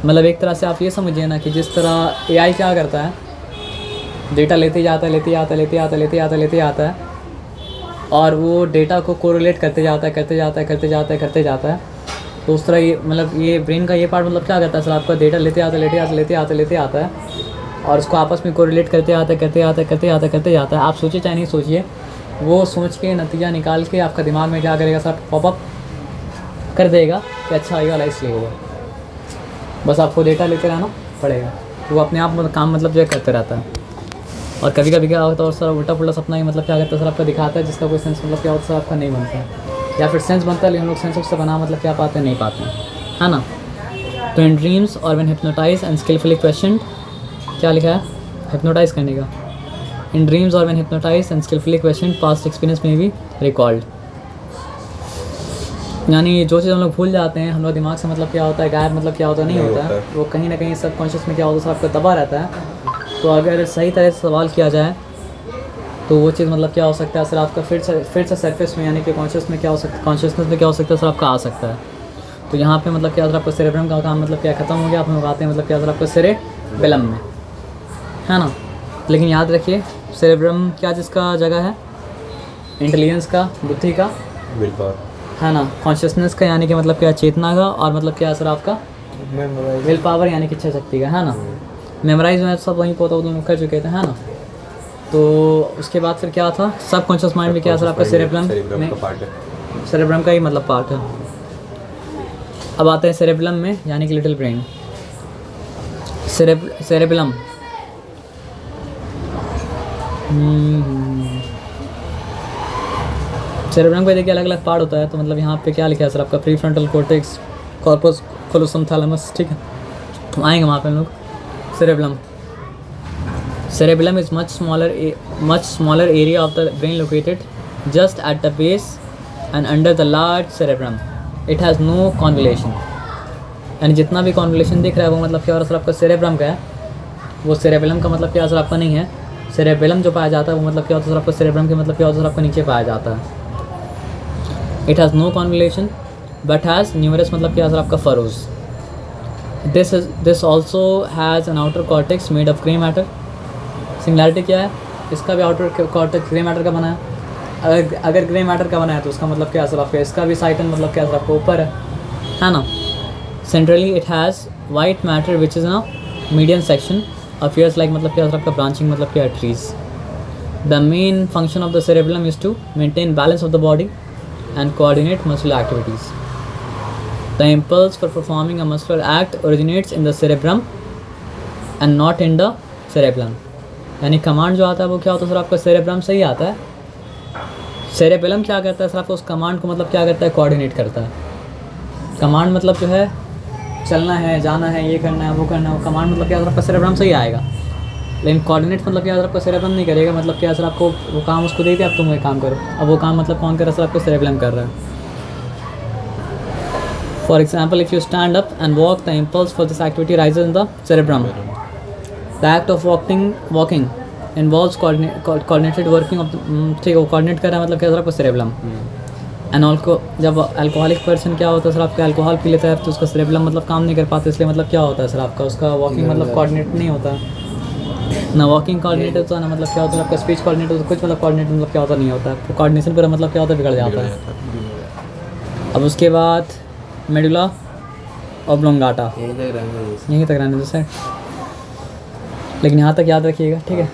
S1: मतलब एक तरह से आप ये समझिए ना कि जिस तरह AI क्या करता है, डेटा लेते जाता है और वो डेटा को कोरिलेट करते जाता है। तो उस तरह ये मतलब ये ब्रेन का ये पार्ट मतलब क्या करता है सर आपका, डेटा लेते आता है और उसको आपस में कोरिलेट करते जाता है। आप सोचिए चाहे नहीं सोचिए, वो सोच के नतीजा निकाल के आपका दिमाग में क्या करेगा सर, पॉपअप कर देगा कि अच्छा ये वाला इसलिए हुआ। बस आपको डेटा लेते रहना पड़ेगा। तो वो अपने आप मतलब काम मतलब जो है करते रहता है। और कभी कभी क्या होता है और सर उल्टा पुल्टा सपना ही मतलब क्या करता है सर आपका दिखाता है, जिसका कोई सेंस मतलब क्या होता है सर आपका नहीं बनता है, या फिर सेंस बनता है लेकिन हम लोग सेंस उससे बना मतलब क्या पाते नहीं पाते हैं, है ना। तो इन ड्रीम्स और when hypnotise and skilfully question, क्या लिखा है हिप्नोटाइज करने का। इन ड्रीम्स और when hypnotise and skilfully question past experience may be recalled. यानी जो चीज़ हम लोग भूल जाते हैं, हम लोग दिमाग से मतलब क्या होता है गायब मतलब क्या होता नहीं होता है, वो कहीं ना कहीं सबकॉन्शियस में क्या होता है सर आपका दबा रहता है। तो अगर सही तरह से सवाल किया जाए तो वो चीज़ मतलब क्या हो सकता है सर आपका फिर से सरफेस में, यानी कि कॉन्शियसनेस में क्या हो सकता है सर आपका आ सकता है। तो यहाँ पे मतलब क्या सर आपका सेरेब्रम का काम मतलब क्या ख़त्म हो गया। आप लोग आते हैं मतलब क्या सर आपका सेरेबेलम में, है ना। लेकिन याद रखिए सेरेब्रम क्या जिसका जगह है, इंटेलिजेंस का, बुद्धि का,
S3: विल पावर,
S1: है ना, कॉन्शियसनेस का यानी कि मतलब क्या चेतना का, और मतलब क्या सर आपका विल पावर यानी कि इच्छा शक्ति का, है ना। मेमोराइज में सब वहीं पोता वो कर चुके थे, है ना। तो उसके बाद फिर क्या था, सब कॉन्शियस माइंड में क्या सर आपका सेरेब्रम का ही मतलब पार्ट है। अब आते हैं सेरेब्रम में यानी कि लिटिल ब्रेन। सेरेब्रम सेरेब्रम का देखिए अलग अलग पार्ट होता है। तो मतलब यहाँ पे क्या लिखा है सर आपका prefrontal cortex, corpus callosum thalamus, ठीक है। तो आएंगे वहाँ पे हम लोग। Cerebellum is much smaller area of the brain located just at the base and under the large cerebrum. It has no convolution. यानी जितना भी कॉन्वोल्यूशन दिख रहा है वो मतलब क्या हो रहा है सर आपका सेरेब्रम का है, वो सेरेबेलम का मतलब क्या सर आपका नहीं है। सेरेबेलम जो पाया जाता है वो मतलब क्या होता है सर आपका सेरेब्रम के मतलब क्या होता है सर आपका नीचे पाया जाता है। It has no convolution but has numerous मतलब क्या सर आपका furrows. This also has an outer cortex made of grey matter. Similarity क्या है, इसका भी आउटर कॉर्टेक्स ग्रे मैटर का बना है। अगर ग्रे मैटर का बना है तो उसका मतलब क्या सर आपका, इसका भी साइटन मतलब क्या सर आपको ऊपर है ना। Centrally it has white matter which is ना मीडियम सेक्शन अपीयर्स लाइक मतलब क्या सर आपका ब्रांचिंग मतलब क्या trees. The main function of the cerebellum is to maintain balance of the body and coordinate muscular activities. The impulse for performing a muscular act originates in the cerebrum and not in the cerebellum. यानी command जो आता है वो क्या होता है sir आपका cerebrum से ही आता है। सेरेबेलम क्या करता है सर आपको उस कमांड को मतलब क्या करता है, कोऑर्डिनेट करता है। कमांड मतलब जो है चलना है, जाना है, ये करना है, वो करना है, वो कमांड मतलब क्या सर आपका सेरेब्रम से ही आएगा। लेकिन कोऑर्डिनेट मतलब क्या सर आपका सेरेब्रम नहीं करेगा। मतलब क्या सर आपको वो काम उसको दे दिया, अब तुम वो काम करो। अब वो काम मतलब कौन कर रहा है सर आपको सेरेब्रम कर रहा है। For example if you stand up and walk, the impulse for this activity rises in the cerebrum. The act of walking involves coordinated working of ठीक है, वो कोऑर्डिनेट कर रहा है मतलब क्या सर आपको सेरेब्रम। एंड ऑल्को जब अल्कोहलिक पर्सन क्या होता है सर आपका, अल्कोहल पी लेता है तो उसका सेरेब्रम मतलब काम नहीं कर पाता, इसलिए मतलब क्या होता है सर आपका उसका वॉकिंग मतलब कोऑर्डिनेट नहीं होता ना। वॉकिंग कोऑर्डिनेट होता है ना मतलब क्या होता है आपका स्पीच कोऑर्डिनेट होता है, कुछ मतलब कोऑर्डिनेट मतलब क्या होता नहीं होता है। कोऑर्डिनेशन पूरा मतलब क्या होता है बिगड़ जाता है। अब उसके बाद मेडुला ऑब्लोंगाटा, यहीं तक रहने दो सर, लेकिन यहाँ तक याद रखिएगा, ठीक है।